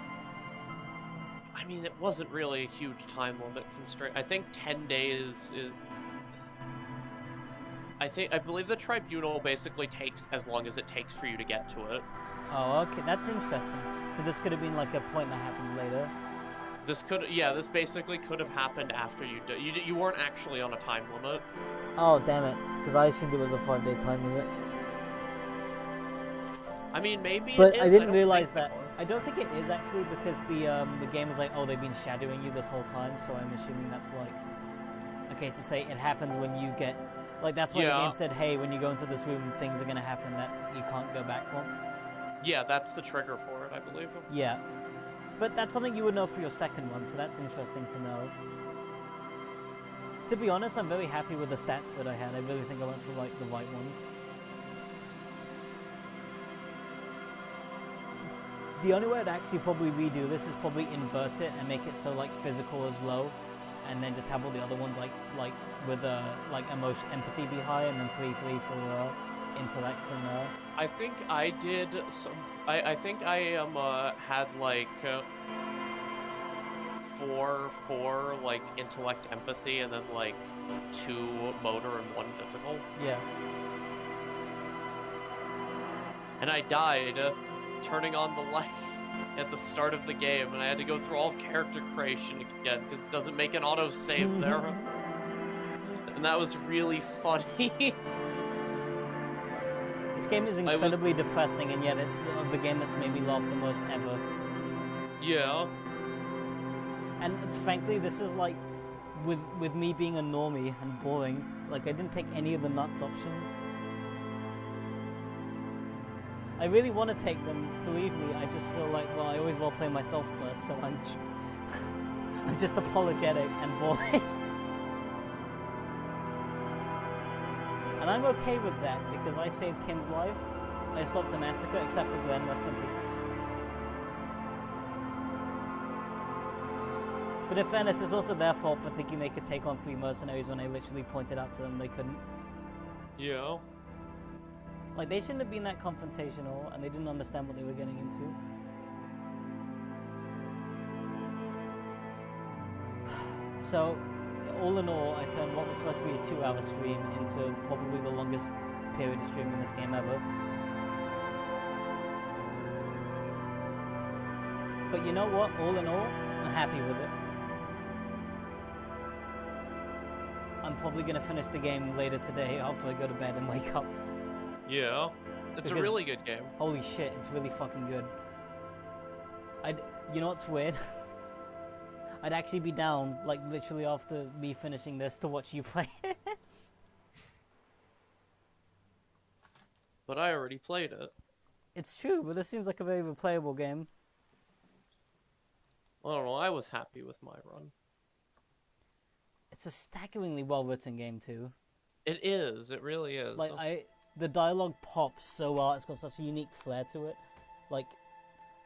Speaker 3: I mean, it wasn't really a huge time limit constraint. I think 10 days is... I believe the Tribunal basically takes as long as it takes for you to get to it.
Speaker 1: Oh, okay, that's interesting. So this could have been, like, a point that happens later.
Speaker 3: This basically could have happened after you weren't actually on a time limit.
Speaker 1: Oh, damn it. Because I assumed it was a 5-day time limit.
Speaker 3: I mean, maybe
Speaker 1: But
Speaker 3: it is.
Speaker 1: I didn't realize that. I don't think it is actually, because the game is like, oh, they've been shadowing you this whole time, so I'm assuming that's like... Okay, to say it happens when you get... Like, that's why the game said, hey, when you go into this room, things are going to happen that you can't go back from.
Speaker 3: Yeah, that's the trigger for it, I believe.
Speaker 1: Yeah. But that's something you would know for your second one, so that's interesting to know. To be honest, I'm very happy with the stats split I had. I really think I went for, like, the right ones. The only way I'd actually probably redo this is probably invert it and make it so, like, physical is low, and then just have all the other ones, like with, like, emotion, empathy be high, and then 3-3 for, intellect and,
Speaker 3: I think I did some... I think I, had, like, 4 like, intellect, empathy, and then, like, 2 motor and 1 physical.
Speaker 1: Yeah.
Speaker 3: And I died turning on the light at the start of the game, and I had to go through all of character creation again, because it doesn't make an auto-save there. And that was really funny.
Speaker 1: This game is incredibly depressing, and yet it's the game that's made me laugh the most ever.
Speaker 3: Yeah.
Speaker 1: And frankly, this is like, with me being a normie and boring, like I didn't take any of the nuts options. I really want to take them, believe me, I just feel like, well, I always roleplay myself first, so I'm just apologetic and boring. And I'm okay with that, because I saved Kim's life. I stopped a massacre, except for Glenn, rest in peace. But in fairness, it's also their fault for thinking they could take on 3 mercenaries when I literally pointed out to them they couldn't.
Speaker 3: Yeah.
Speaker 1: Like, they shouldn't have been that confrontational, and they didn't understand what they were getting into. So, all in all, I turned what was supposed to be a 2-hour stream into probably the longest period of streaming this game ever. But you know what? All in all, I'm happy with it. I'm probably going to finish the game later today after I go to bed and wake up.
Speaker 3: Yeah. It's a really good game.
Speaker 1: Holy shit, it's really fucking good. You know what's weird? I'd actually be down, like, literally after me finishing this to watch you play it.
Speaker 3: But I already played it.
Speaker 1: It's true, but this seems like a very replayable game.
Speaker 3: I don't know, I was happy with my run.
Speaker 1: It's a staggeringly well-written game, too.
Speaker 3: It is, it really is.
Speaker 1: Like, the dialogue pops so well, it's got such a unique flair to it. Like,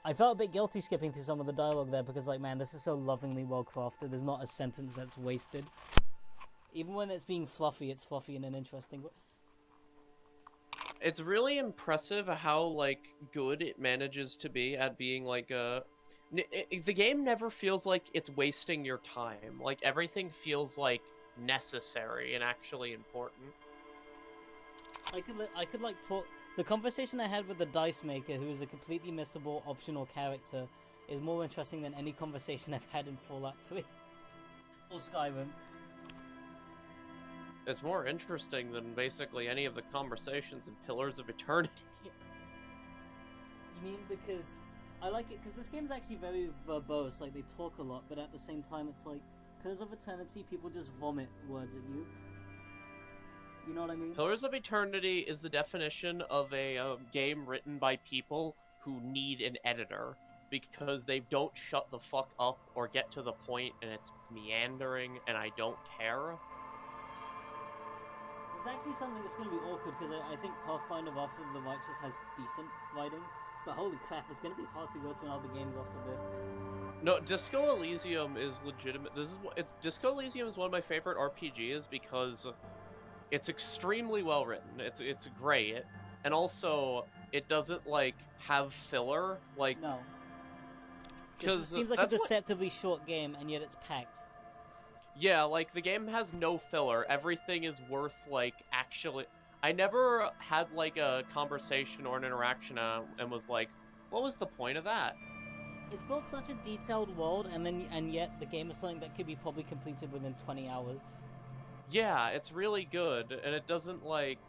Speaker 1: I felt a bit guilty skipping through some of the dialogue there, because, like, man, this is so lovingly well-crafted. There's not a sentence that's wasted. Even when it's being fluffy, it's fluffy in an interesting way.
Speaker 3: It's really impressive how, like, good it manages to be at being, like, the game never feels like it's wasting your time. Like, everything feels, like, necessary and actually important.
Speaker 1: I could like, talk... The conversation I had with the Dice Maker, who is a completely missable, optional character, is more interesting than any conversation I've had in Fallout 3. Or Skyrim.
Speaker 3: It's more interesting than basically any of the conversations in Pillars of Eternity.
Speaker 1: You mean because... I like it, because this game's actually very verbose, like, they talk a lot, but at the same time, it's like, Pillars of Eternity, people just vomit words at you. You know what I mean?
Speaker 3: Pillars of Eternity is the definition of a game written by people who need an editor, because they don't shut the fuck up or get to the point, and it's meandering, and I don't care.
Speaker 1: It's actually something that's going to be awkward, because I think Pathfinder Wrath of the Righteous has decent writing, but holy crap, it's going to be hard to go to other games after this.
Speaker 3: No, Disco Elysium is legitimate. Disco Elysium is one of my favorite RPGs because it's extremely well written. It's great, and also it doesn't like have filler. Like
Speaker 1: no, because it seems like a deceptively short game, and yet it's packed.
Speaker 3: Yeah, like the game has no filler. Everything is worth like actually. I never had like a conversation or an interaction and was like, what was the point of that?
Speaker 1: it's built such a detailed world, and yet the game is something that could be probably completed within 20 hours.
Speaker 3: Yeah, it's really good, and it doesn't like.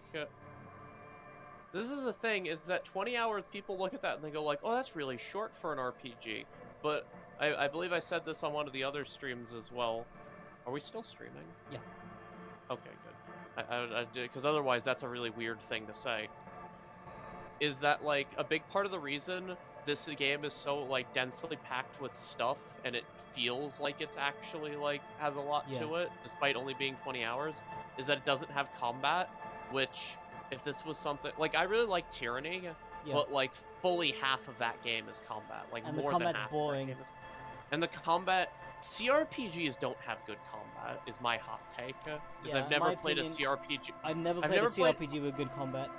Speaker 3: This is the thing: is that 20 hours, people look at that and they go like, "Oh, that's really short for an RPG." But I believe I said this on one of the other streams as well. Are we still streaming?
Speaker 1: Yeah.
Speaker 3: Okay, good. Because otherwise, that's a really weird thing to say. Is that like a big part of the reason this game is so like densely packed with stuff, and it feels like it's actually like has a lot to it, despite only being 20 hours, is that it doesn't have combat, which if this was something like I really like Tyranny, but like fully half of that game is combat, like
Speaker 1: and
Speaker 3: more
Speaker 1: the combat's
Speaker 3: than half
Speaker 1: boring.
Speaker 3: of that game is, and the combat CRPGs don't have good combat is my hot take, because I've never played a CRPG.
Speaker 1: I've never played a CRPG with good combat.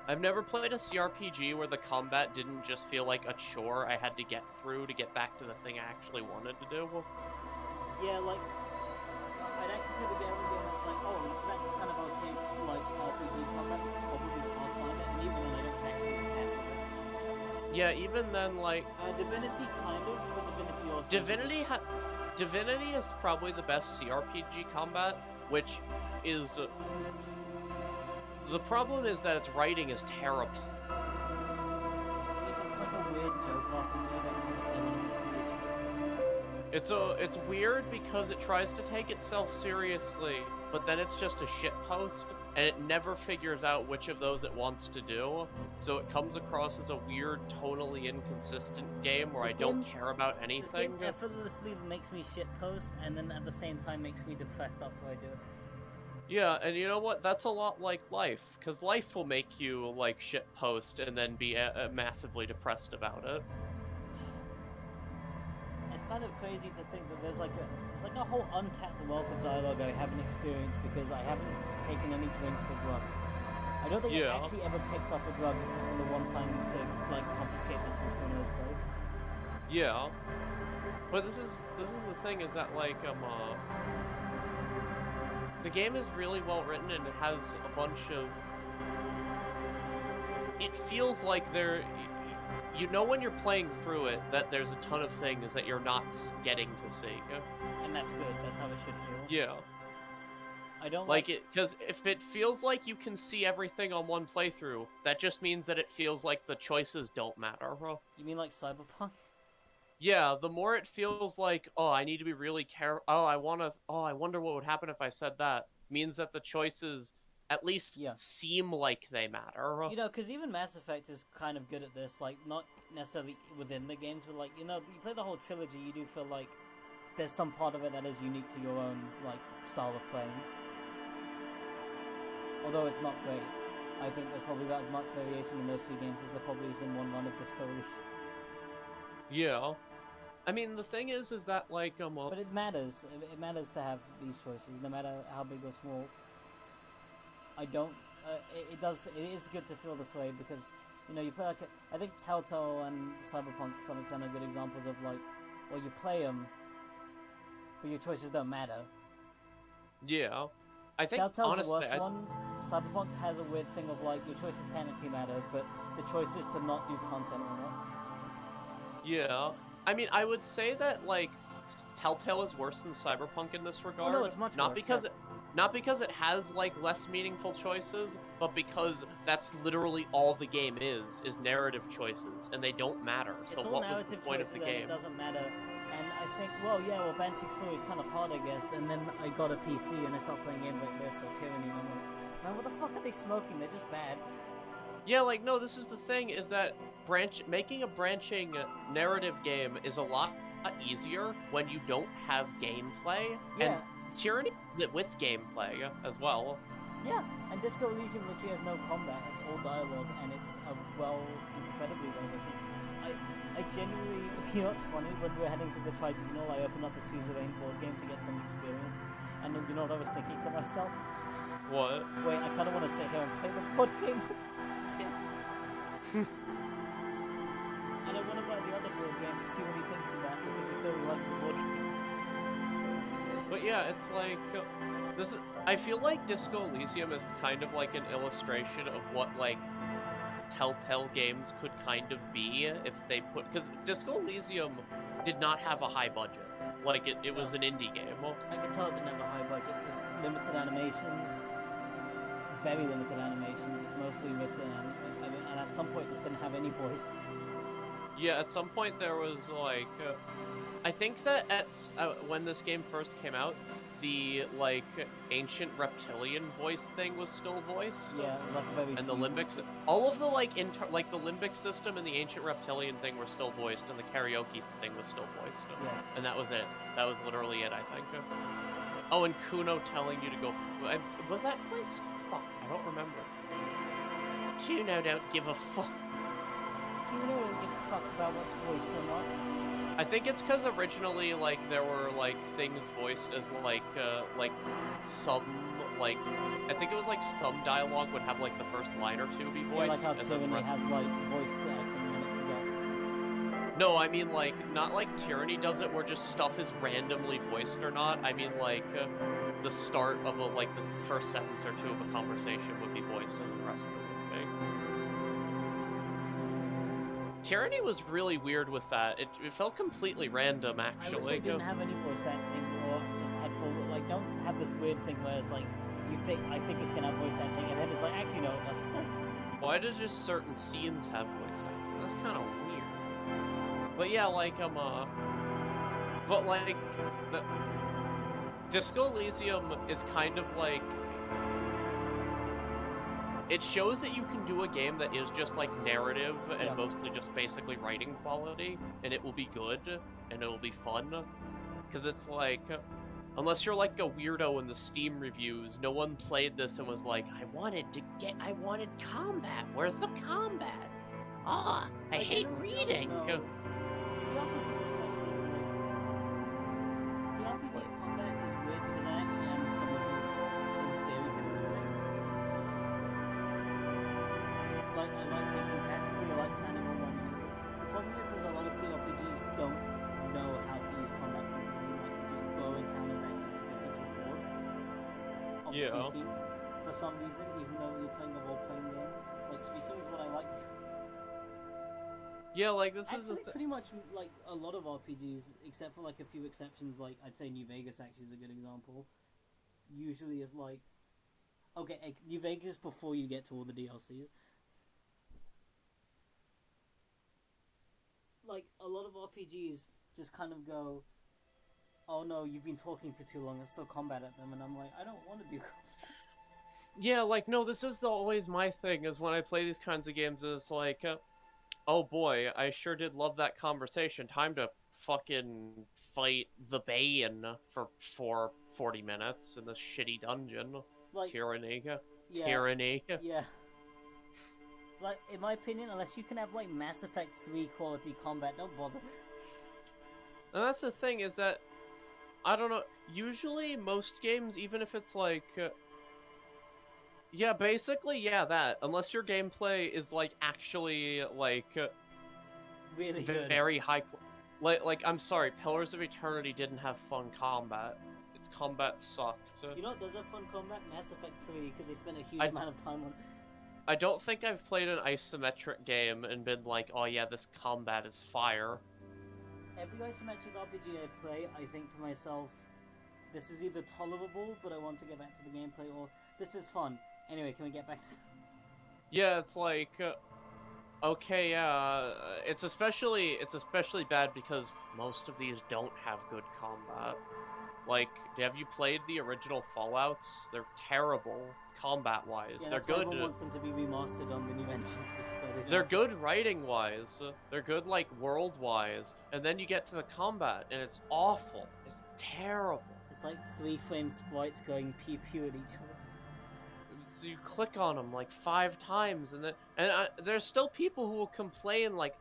Speaker 3: I've never played a CRPG where the combat didn't just feel like a chore I had to get through to get back to the thing I actually wanted to do.
Speaker 1: Yeah, like, I'd actually say the only game that's like, oh, this is actually kind of okay, like, RPG combat is probably Pathfinder, and even then I don't actually care for it.
Speaker 3: Yeah, even then, like...
Speaker 1: Divinity, kind of, but Divinity also...
Speaker 3: Divinity is probably the best CRPG combat, which is... the problem is that its writing is terrible.
Speaker 1: Because it's like a weird joke RPG that kind of makes me
Speaker 3: It's weird because it tries to take itself seriously, but then it's just a shitpost, and it never figures out which of those it wants to do. So it comes across as a weird, tonally inconsistent game where I don't care about anything.
Speaker 1: This game effortlessly makes me shitpost, and then at the same time makes me depressed after I do it.
Speaker 3: Yeah, and you know what? That's a lot like life, because life will make you, like, shitpost and then be massively depressed about it.
Speaker 1: It's kind of crazy to think that there's like a whole untapped wealth of dialogue I haven't experienced because I haven't taken any drinks or drugs. I don't think I've actually ever picked up a drug except for the one time to, like, confiscate them from Kuno's place.
Speaker 3: Yeah. But this is the thing, is that, like, the game is really well written, and it has a bunch of... It feels like you know when you're playing through it that there's a ton of things that you're not getting to see.
Speaker 1: And that's good. That's how it should feel.
Speaker 3: Yeah.
Speaker 1: I don't
Speaker 3: like it, because if it feels like you can see everything on one playthrough, that just means that it feels like the choices don't matter.
Speaker 1: You mean like Cyberpunk?
Speaker 3: Yeah, the more it feels like, oh, I need to be really careful. I wonder what would happen if I said that. Means that the choices at least seem like they matter.
Speaker 1: You know, because even Mass Effect is kind of good at this. Like, not necessarily within the games, but like, you know, you play the whole trilogy, you do feel like there's some part of it that is unique to your own, like, style of playing. Although it's not great. I think there's probably about as much variation in those two games as there probably is in one run of Disco Elysium.
Speaker 3: Yeah. I mean, the thing is that, like,
Speaker 1: But it matters. It matters to have these choices, no matter how big or small. I don't... it is good to feel this way, because, you know, you play, like, I think Telltale and Cyberpunk, to some extent, are good examples of, like, well, you play them, but your choices don't matter.
Speaker 3: Yeah. I think,
Speaker 1: Telltale's
Speaker 3: honestly,
Speaker 1: the worst one. Cyberpunk has a weird thing of, like, your choices technically matter, but the choice is to not do content or not.
Speaker 3: Yeah. I mean, I would say that, like, Telltale is worse than Cyberpunk in this regard.
Speaker 1: Oh, no, it's much worse.
Speaker 3: Not because it has, like, less meaningful choices, but because that's literally all the game is narrative choices, and they don't matter.
Speaker 1: It's
Speaker 3: so
Speaker 1: all
Speaker 3: what was the point of the game?
Speaker 1: It doesn't matter. And I think, well, Banting Story is kind of hard, I guess. And then I got a PC and I started playing games like this or Tyranny, and I'm like, man, what the fuck are they smoking? They're just bad.
Speaker 3: Yeah, like, no, this is the thing, is that making a branching narrative game is a lot easier when you don't have gameplay.
Speaker 1: Yeah.
Speaker 3: And Tyranny is it with gameplay as well.
Speaker 1: Yeah, and Disco Elysium literally has no combat. It's all dialogue, and it's incredibly well written. I genuinely, you know what's funny? When we're heading to the Tribunal, I opened up the Suzerain board game to get some experience, and then you know what I was thinking to myself?
Speaker 3: What?
Speaker 1: Wait, I kind of want to sit here and play the board game with him. And I want to buy the other board game to see what he thinks of that, because he clearly likes the board game.
Speaker 3: But yeah, it's like, I feel like Disco Elysium is kind of like an illustration of what, like, Telltale games could kind of be if they put, because Disco Elysium did not have a high budget. Like it was an indie game.
Speaker 1: I can tell it didn't have a high budget. It's limited animations, very limited animations. It's mostly written, and at some point this didn't have any voice.
Speaker 3: Yeah, at some point there was like, I think that when this game first came out, the like ancient reptilian voice thing was still voiced.
Speaker 1: Yeah, it was like very.
Speaker 3: And the limbic, all of the like the limbic system and the ancient reptilian thing were still voiced, and the karaoke thing was still voiced.
Speaker 1: Yeah.
Speaker 3: And that was it. That was literally it, I think. Oh, and Kuno telling you to go. Was that voiced? Fuck, I don't remember. Kuno don't give a fuck.
Speaker 1: Kuno don't give a fuck about what's voiced or not.
Speaker 3: I think it's because originally, like, there were, like, things voiced as, like some, like, I think it was, like, some dialogue would have, like, the first line or two be voiced.
Speaker 1: Yeah, like how Tyranny has, like, voiced acting and then it forgets.
Speaker 3: No, I mean, like, not like Tyranny does it where just stuff is randomly voiced or not. I mean, like, the start of, like, the first sentence or two of a conversation would be voiced and the rest of it would be. Tyranny was really weird with that. It felt completely random, actually.
Speaker 1: I wish they didn't have any voice acting, or just had full, like, don't have this weird thing where it's like, I think it's gonna have voice acting, and then it's like, actually no, it doesn't.
Speaker 3: Why does just certain scenes have voice acting? That's kind of weird. But yeah, like, but like, the Disco Elysium is kind of like, it shows that you can do a game that is just like narrative and mostly just basically writing quality, and it will be good and it will be fun. Because it's like, unless you're like a weirdo in the Steam reviews, no one played this and was like, I wanted combat. Where's the combat? Ah, I hate reading.
Speaker 1: CRPGs especially, like, CRPG combat is weird because I actually am someone who, in theory, can enjoy it. Like, I like thinking tactically, I like planning all my maneuvers. The problem is there's a lot of CRPGs don't know how to use combat properly. Like, they just throw encounters at you because they think you're bored of speaking for some reason, even though you're playing a role-playing game. Like, speaking is what I like.
Speaker 3: Yeah, like, this
Speaker 1: actually, is pretty much, like, a lot of RPGs, except for, like, a few exceptions, like, I'd say New Vegas actually is a good example, usually is, like, okay, New Vegas before you get to all the DLCs. Like, a lot of RPGs just kind of go, oh no, you've been talking for too long, let's throw combat at them, and I'm like, I don't want to do combat.
Speaker 3: Yeah, like, no, this is always my thing, is when I play these kinds of games, it's like, oh boy, I sure did love that conversation. Time to fucking fight the Bane for 40 minutes in this shitty dungeon.
Speaker 1: Like,
Speaker 3: Tyranny.
Speaker 1: Yeah,
Speaker 3: Tyranny.
Speaker 1: Yeah. Like, in my opinion, unless you can have, like, Mass Effect 3 quality combat, don't bother.
Speaker 3: And that's the thing, is that, I don't know, usually most games, even if it's like... yeah, basically, yeah, that. Unless your gameplay is, like, actually, like...
Speaker 1: really good.
Speaker 3: Very high... Like, I'm sorry, Pillars of Eternity didn't have fun combat. Its combat sucked.
Speaker 1: You know what does have fun combat? Mass Effect 3, because they spent a huge amount of time on it.
Speaker 3: I don't think I've played an isometric game and been like, oh yeah, this combat is fire.
Speaker 1: Every isometric RPG I play, I think to myself, this is either tolerable, but I want to get back to the gameplay, or this is fun. Anyway, can we get back to...
Speaker 3: Yeah, it's like, okay, yeah, it's especially bad because most of these don't have good combat. Like, have you played the original Fallouts? They're terrible combat-wise.
Speaker 1: Yeah,
Speaker 3: they're
Speaker 1: that's
Speaker 3: good.
Speaker 1: Why everyone wants them to be remastered on the new engines. So
Speaker 3: they're good writing-wise. They're good, like, world-wise. And then you get to the combat, and it's awful. It's terrible.
Speaker 1: It's like 3-frame sprites going pew-pew at each other.
Speaker 3: So you click on them, like, 5 times, and there's still people who will complain, like,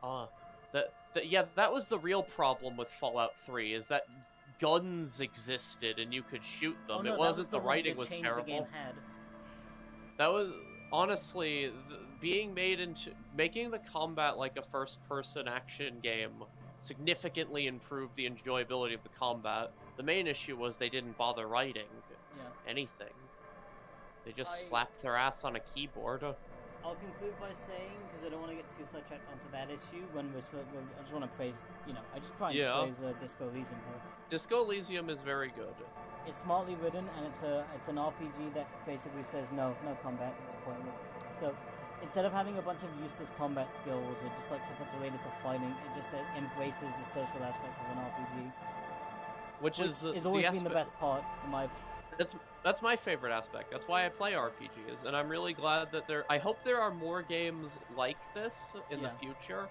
Speaker 3: that was the real problem with Fallout 3, is that guns existed and you could shoot them.
Speaker 1: Oh, no,
Speaker 3: it wasn't the writing was terrible.
Speaker 1: The game had.
Speaker 3: That was honestly making the combat like a first-person action game significantly improved the enjoyability of the combat. The main issue was they didn't bother writing anything. They just slapped their ass on a keyboard.
Speaker 1: I'll conclude by saying, because I don't want to get too sidetracked onto that issue, when I just want to praise, I just try to praise Disco Elysium here.
Speaker 3: Disco Elysium is very good.
Speaker 1: It's smartly written, and it's an RPG that basically says no combat, it's pointless. So instead of having a bunch of useless combat skills or just like stuff that's related to fighting, it just embraces the social aspect of an RPG.
Speaker 3: Which is
Speaker 1: always been the best part, in my opinion.
Speaker 3: That's my favorite aspect. That's why I play RPGs, and I'm really glad that I hope there are more games like this in the future.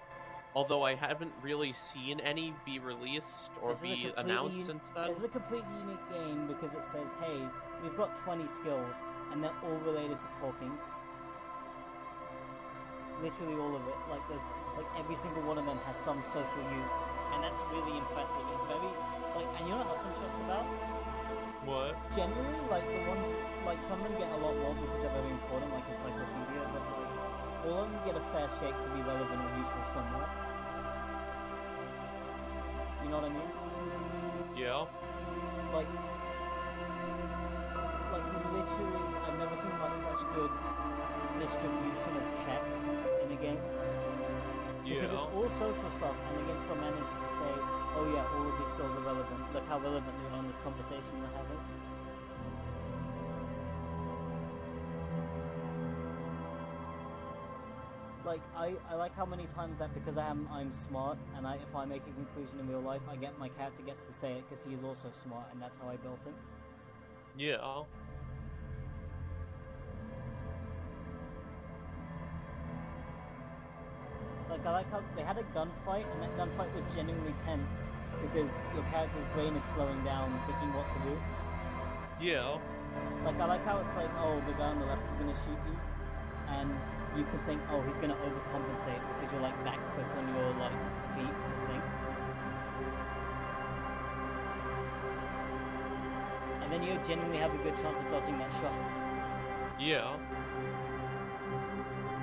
Speaker 3: Although I haven't really seen any be released or be announced since then.
Speaker 1: This is a completely unique game because it says, hey, we've got 20 skills, and they're all related to talking. Literally all of it. Like, there's every single one of them has some social use, and that's really impressive. It's very and you know what else I'm shocked about?
Speaker 3: What?
Speaker 1: Generally, the ones some of them get a lot more because they're very important, like Encyclopedia, but all of them get a fair shake to be relevant or useful somewhere. You know what I mean?
Speaker 3: Yeah.
Speaker 1: Literally, I've never seen such good distribution of checks in a game. Because it's all social stuff, and the game still manages to say, oh yeah, all of these skills are relevant. Look how relevant they are in this conversation we're having. I like how many times that because I'm smart, and if I make a conclusion in real life, my character gets to say it because he is also smart, and that's how I built him.
Speaker 3: Yeah.
Speaker 1: I like how they had a gunfight, and that gunfight was genuinely tense because your character's brain is slowing down, thinking what to do.
Speaker 3: Yeah.
Speaker 1: I like how it's oh, the guy on the left is gonna shoot you, and you can think, oh, he's gonna overcompensate because you're that quick on your feet to think. And then you genuinely have a good chance of dodging that shot.
Speaker 3: Yeah.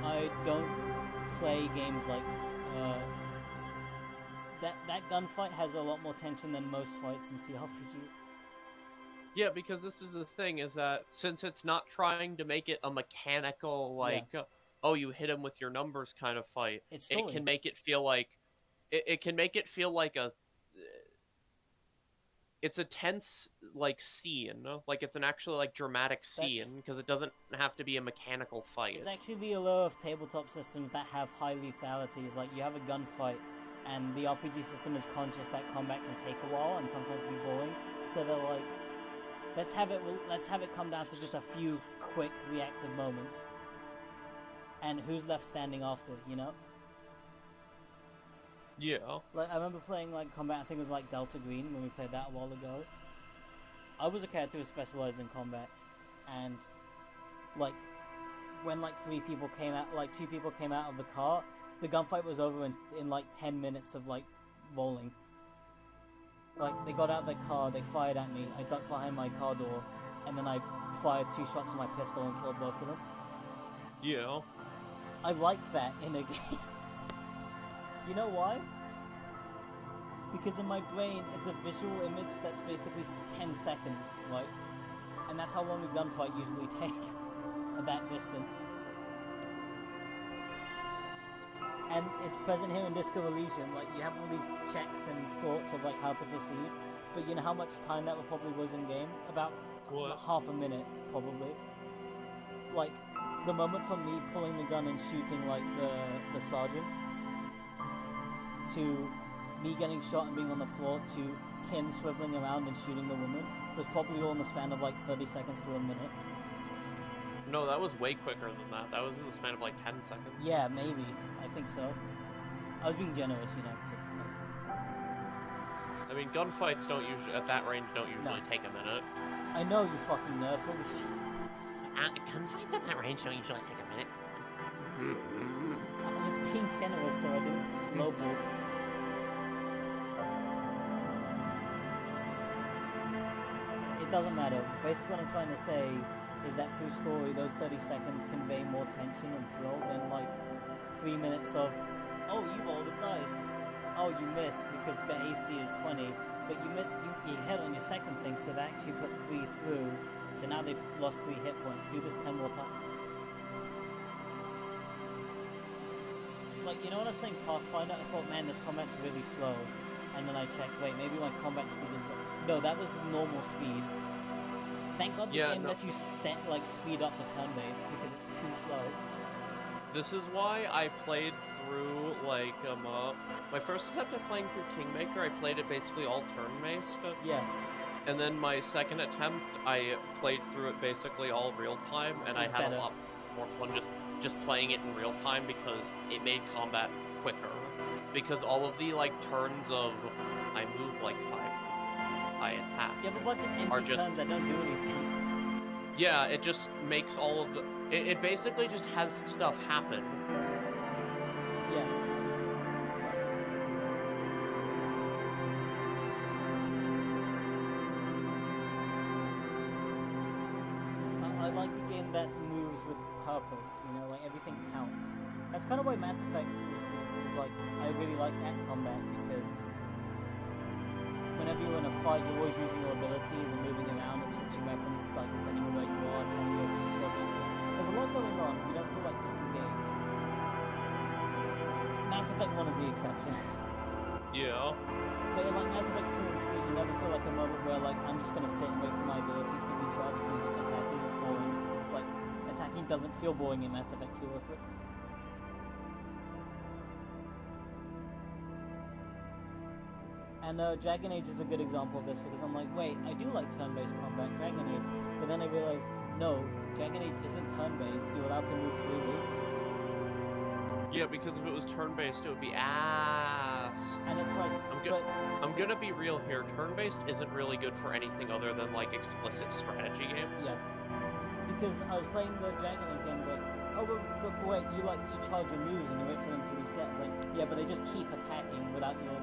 Speaker 1: I don't play games that gunfight has a lot more tension than most fights in CRPGs.
Speaker 3: Yeah, because this is the thing, is that since it's not trying to make it a mechanical, oh, you hit him with your numbers kind of fight, it can make it feel like... It can make it feel like it's a tense, scene. It's an actual, dramatic scene, because it doesn't have to be a mechanical fight.
Speaker 1: It's actually the allure of tabletop systems that have high lethality. Is you have a gunfight, and the RPG system is conscious that combat can take a while and sometimes be boring. So they're let's have it come down to just a few quick reactive moments. And who's left standing after,
Speaker 3: Yeah.
Speaker 1: I remember playing combat, I think it was Delta Green when we played that a while ago. I was a character who specialized in combat, and when 3 people came out, 2 people came out of the car, the gunfight was over in 10 minutes of rolling. They got out of their car, they fired at me, I ducked behind my car door, and then I fired 2 shots of my pistol and killed both of them.
Speaker 3: Yeah.
Speaker 1: I like that in a game. You know why? Because in my brain, it's a visual image that's basically 10 seconds, right? And that's how long a gunfight usually takes at that distance. And it's present here in Disco Elysium. You have all these checks and thoughts of how to proceed, but you know how much time that probably was in game? About half a minute, probably. The moment from me pulling the gun and shooting the sergeant, to me getting shot and being on the floor, to Kim swiveling around and shooting the woman, was probably all in the span of 30 seconds to a minute.
Speaker 3: No, that was way quicker than that. That was in the span of 10 seconds.
Speaker 1: Yeah, maybe. I think so. I was being generous,
Speaker 3: I mean, gunfights at that range don't usually take a minute.
Speaker 1: I know, you fucking nerd. Holy shit.
Speaker 3: Gunfights at that range don't usually take a minute.
Speaker 1: I was being generous, so I didn't lowball. It doesn't matter. Basically what I'm trying to say is that through story, those 30 seconds convey more tension and thrill than 3 minutes of, oh, you rolled a dice. Oh, you missed because the AC is 20, but you hit on your second thing, so they actually put 3 through. So now they've lost 3 hit points. Do this 10 more times. like, you know, when I was playing Pathfinder, I thought, man, this combat's really slow. And then I checked, wait, maybe my combat speed is low. No, that was normal speed. Thank God the game lets you set, like, speed up the turn-based, because it's too slow.
Speaker 3: This is why I played through, like, my first attempt at playing through Kingmaker, I played it basically all turn-based.
Speaker 1: Yeah.
Speaker 3: And then my second attempt, I played through it basically all real-time, and I had a lot more fun just playing it in real-time because it made combat quicker. Because all of the, like, turns of, I move, like, 5 feet, I attack.
Speaker 1: You have a bunch of empty turns that don't do anything.
Speaker 3: Yeah, it just makes all of the... It basically just has stuff happen.
Speaker 1: Yeah. I like a game that moves with purpose, you know, like everything counts. That's kind of why Mass Effect is like, I really like that combat, because whenever you're in a fight, you're always using your abilities and moving around and switching weapons, like depending on where you are, attacking your squad and stuff. There's a lot going on, you don't feel like disengaged. Mass Effect 1 is the exception.
Speaker 3: Yeah.
Speaker 1: But in like Mass Effect 2 and 3, you never feel like a moment where like, I'm just gonna sit and wait for my abilities to recharge because attacking is boring. Like, attacking doesn't feel boring in Mass Effect 2 or 3. And Dragon Age is a good example of this, because I'm like, wait, I do like turn-based combat, Dragon Age, but then I realized, no, Dragon Age isn't turn-based, you're allowed to move freely.
Speaker 3: Yeah, because if it was turn-based, it would be ass.
Speaker 1: And it's like,
Speaker 3: I'm gonna be real here, turn-based isn't really good for anything other than, like, explicit strategy games.
Speaker 1: Yeah. Because I was playing the Dragon Age games, like, oh, but wait, you charge your moves and you wait for them to reset. It's like, yeah, but they just keep attacking without your,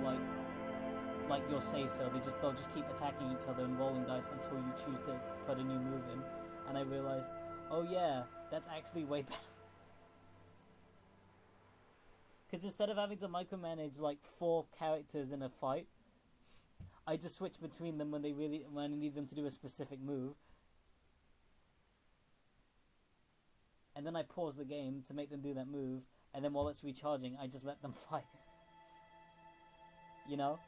Speaker 1: like your say-so. They'll just keep attacking each other and rolling dice until you choose to put a new move in. And I realized, oh yeah, that's actually way better. Because instead of having to micromanage like 4 characters in a fight, I just switch between them when I need them to do a specific move. And then I pause the game to make them do that move, and then while it's recharging, I just let them fight. You know?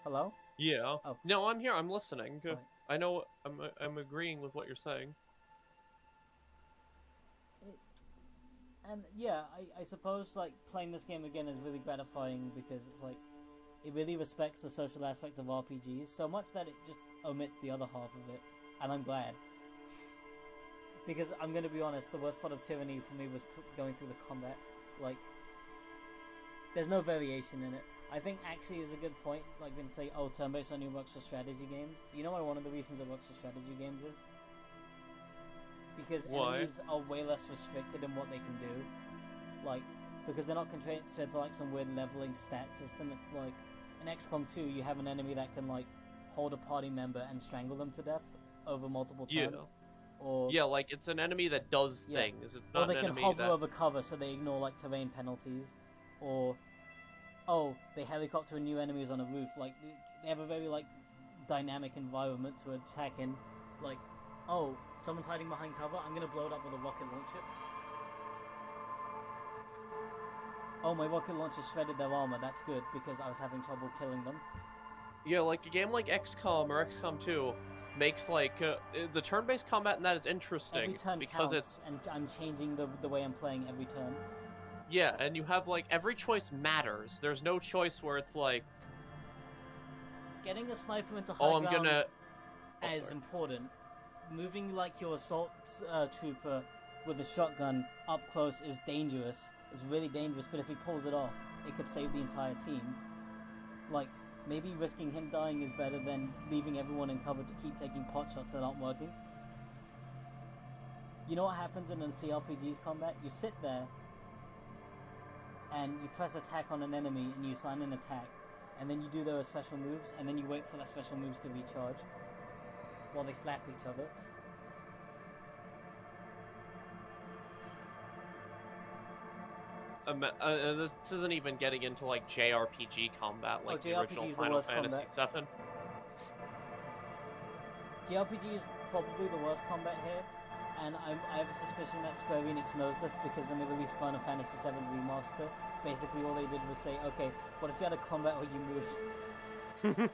Speaker 1: Hello?
Speaker 3: Yeah.
Speaker 1: Oh.
Speaker 3: No, I'm here. I'm listening.
Speaker 1: Sorry.
Speaker 3: I know. I'm agreeing with what you're saying.
Speaker 1: And yeah, I suppose like playing this game again is really gratifying, because it's like it really respects the social aspect of RPGs so much that it just omits the other half of it, and I'm glad. Because I'm gonna be honest, the worst part of Tyranny for me was going through the combat. Like, there's no variation in it. I think actually is a good point. It's like when say, oh, turn-based only works for strategy games. You know why one of the reasons it works for strategy games is? Because enemies are way less restricted in what they can do. Like, because they're not constrained to like some weird leveling stat system. It's like, in XCOM 2, you have an enemy that can like hold a party member and strangle them to death over multiple turns.
Speaker 3: Yeah.
Speaker 1: Or
Speaker 3: yeah, like it's an enemy that does things. It's not
Speaker 1: or they
Speaker 3: an
Speaker 1: can
Speaker 3: enemy
Speaker 1: hover
Speaker 3: that...
Speaker 1: over cover so they ignore like terrain penalties. Or, oh, they helicopter new enemies on a roof. Like, they have a very like dynamic environment to attack in. Like, oh, someone's hiding behind cover, I'm gonna blow it up with a rocket launcher. Oh, my rocket launcher shredded their armor, that's good, because I was having trouble killing them.
Speaker 3: Yeah, like a game like XCOM or XCOM 2 makes like the turn-based combat in that is interesting.
Speaker 1: Every turn
Speaker 3: because
Speaker 1: counts, and I'm changing the way I'm playing every turn.
Speaker 3: Yeah, and you have like every choice matters. There's no choice where it's like
Speaker 1: getting a sniper into high ground
Speaker 3: gonna
Speaker 1: is important. Moving like your assault trooper with a shotgun up close is dangerous. It's really dangerous, but if he pulls it off, it could save the entire team. Like, maybe risking him dying is better than leaving everyone in cover to keep taking pot shots that aren't working. You know what happens in a CRPG's combat? You sit there and you press attack on an enemy and you assign an attack, and then you do their special moves, and then you wait for their special moves to recharge while they slap each other.
Speaker 3: This isn't even getting into like JRPG combat, like the original Final Fantasy VII.
Speaker 1: JRPG is probably the worst combat here, And I have a suspicion that Square Enix knows this because when they released Final Fantasy VII Remaster, basically all they did was say, okay, what if you had a combat where you moved?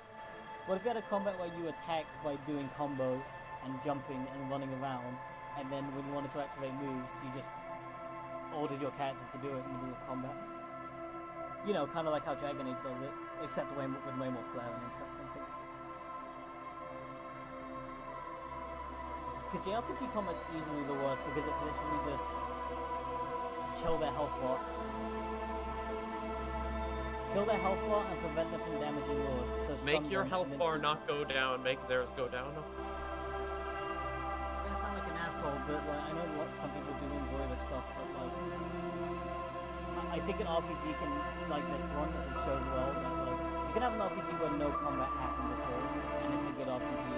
Speaker 1: What if you had a combat where you attacked by doing combos and jumping and running around, and then when you wanted to activate moves, you just ordered your character to do it in the middle of combat? You know, kind of like how Dragon Age does it, except with way more flair and interesting things. Because JRPG combat's easily the worst because it's literally just kill their health bar. Kill their health bar and prevent them from damaging yours. So
Speaker 3: make your health bar not go down, make theirs go down.
Speaker 1: I'm gonna sound like an asshole, but like I know some people do enjoy this stuff, but like I think an RPG can, like this one, it shows well that like you can have an RPG where no combat happens at all, and it's a good RPG.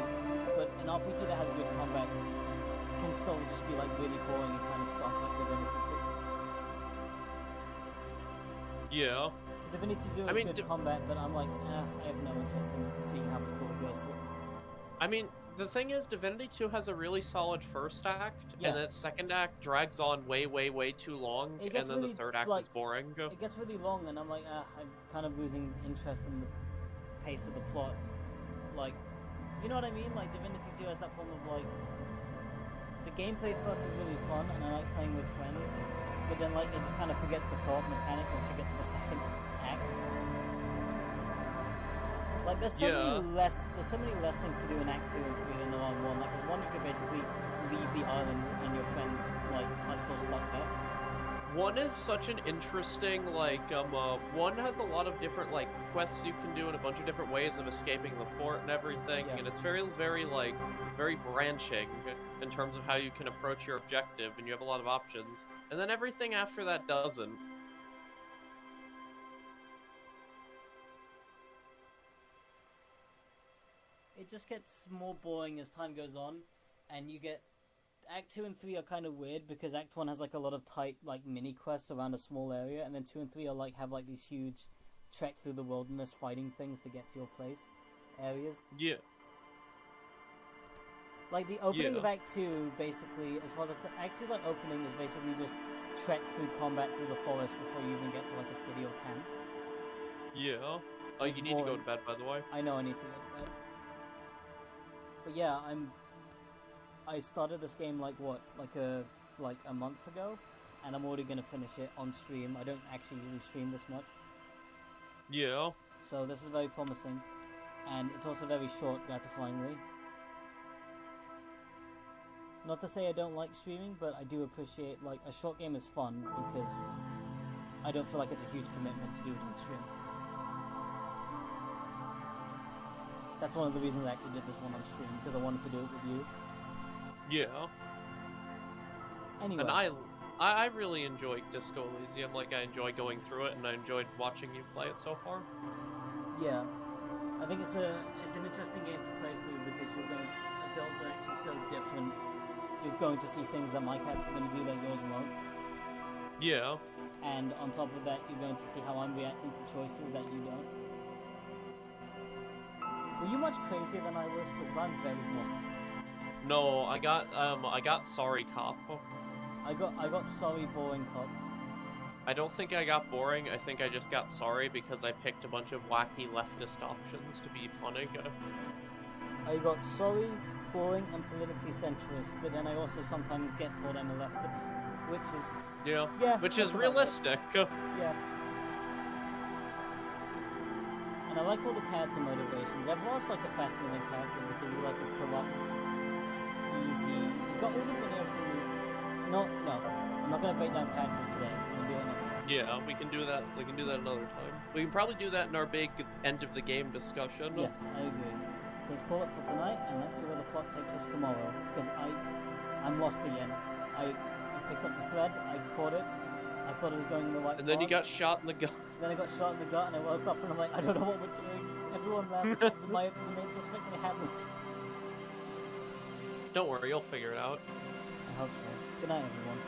Speaker 1: But an RPG that has good combat can still just be like really boring and kind of suck, like Divinity 2.
Speaker 3: Yeah.
Speaker 1: Divinity 2 has good combat, but I'm like, I have no interest in seeing how the story goes through.
Speaker 3: I mean, the thing is, Divinity 2 has a really solid first act, and then second act drags on way too long, and then
Speaker 1: really,
Speaker 3: the third act is boring.
Speaker 1: It gets really long, and I'm like, I'm kind of losing interest in the pace of the plot. Like, you know what I mean? Like, Divinity 2 has that problem of, like, the gameplay first is really fun, and I like playing with friends, but then, like, it just kind of forgets the co-op mechanic once you get to the second act. Like, there's so many less things to do in Act 2 and 3 than there are in 1. Like, because 1 you could basically leave the island and your friends, like, are still stuck there.
Speaker 3: 1 is such an interesting, like, 1 has a lot of different, like, quests you can do in a bunch of different ways of escaping the fort and everything, and it's very, like, very branching in terms of how you can approach your objective, and you have a lot of options. And then everything after that doesn't.
Speaker 1: It just gets more boring as time goes on, and you get Act 2 and 3 are kind of weird because Act 1 has like a lot of tight like mini quests around a small area, and then 2 and 3 are like have like these huge trek through the wilderness fighting things to get to your place areas.
Speaker 3: Yeah.
Speaker 1: Like the opening of Act 2, basically, as far as Act 2's like opening is basically just trek through combat through the forest before you even get to like a city or camp.
Speaker 3: Yeah. Oh, you need to go to bed, by the way.
Speaker 1: I know I need to go to bed. But yeah, I started this game like a month ago, and I'm already gonna finish it on stream. I don't actually usually stream this much.
Speaker 3: Yeah.
Speaker 1: So this is very promising, and it's also very short, gratifyingly. Not to say I don't like streaming, but I do appreciate, like, a short game is fun because I don't feel like it's a huge commitment to do it on stream. That's one of the reasons I actually did this one on stream, because I wanted to do it with you.
Speaker 3: Yeah.
Speaker 1: Anyway.
Speaker 3: And I really enjoyed Disco Elysium. Like, I enjoy going through it, and I enjoyed watching you play it so far.
Speaker 1: Yeah. I think it's an interesting game to play through because the builds are actually so different. You're going to see things that my character's going to do that yours won't.
Speaker 3: Yeah.
Speaker 1: And on top of that, you're going to see how I'm reacting to choices that you don't. Were you much crazier than I was? Because I'm very more.
Speaker 3: No, I got Sorry Cop.
Speaker 1: I got Sorry Boring Cop.
Speaker 3: I don't think I got boring. I think I just got sorry because I picked a bunch of wacky leftist options to be funny.
Speaker 1: I got sorry, boring, and politically centrist, but then I also sometimes get told I'm a leftist, which is...
Speaker 3: Yeah, which is realistic.
Speaker 1: Yeah. And I like all the character motivations. Everyone's like a fascinating character because he's like a corrupt, skeezy... He's got all the veneers and No, I'm not going to break down characters today. We'll do it another time.
Speaker 3: Yeah, we can do that. We can do that another time. We can probably do that in our big end of the game discussion.
Speaker 1: Yes, I agree. So let's call it for tonight, and let's see where the plot takes us tomorrow. Because I'm lost again. I picked up the thread, I caught it, I thought it was going in the right
Speaker 3: And then you got shot in the gut.
Speaker 1: Then I got shot in the gut, and I woke up and I'm like, I don't know what we're doing. Everyone left. the main suspect I had left.
Speaker 3: Don't worry, you'll figure it out.
Speaker 1: I hope so. Good night, everyone.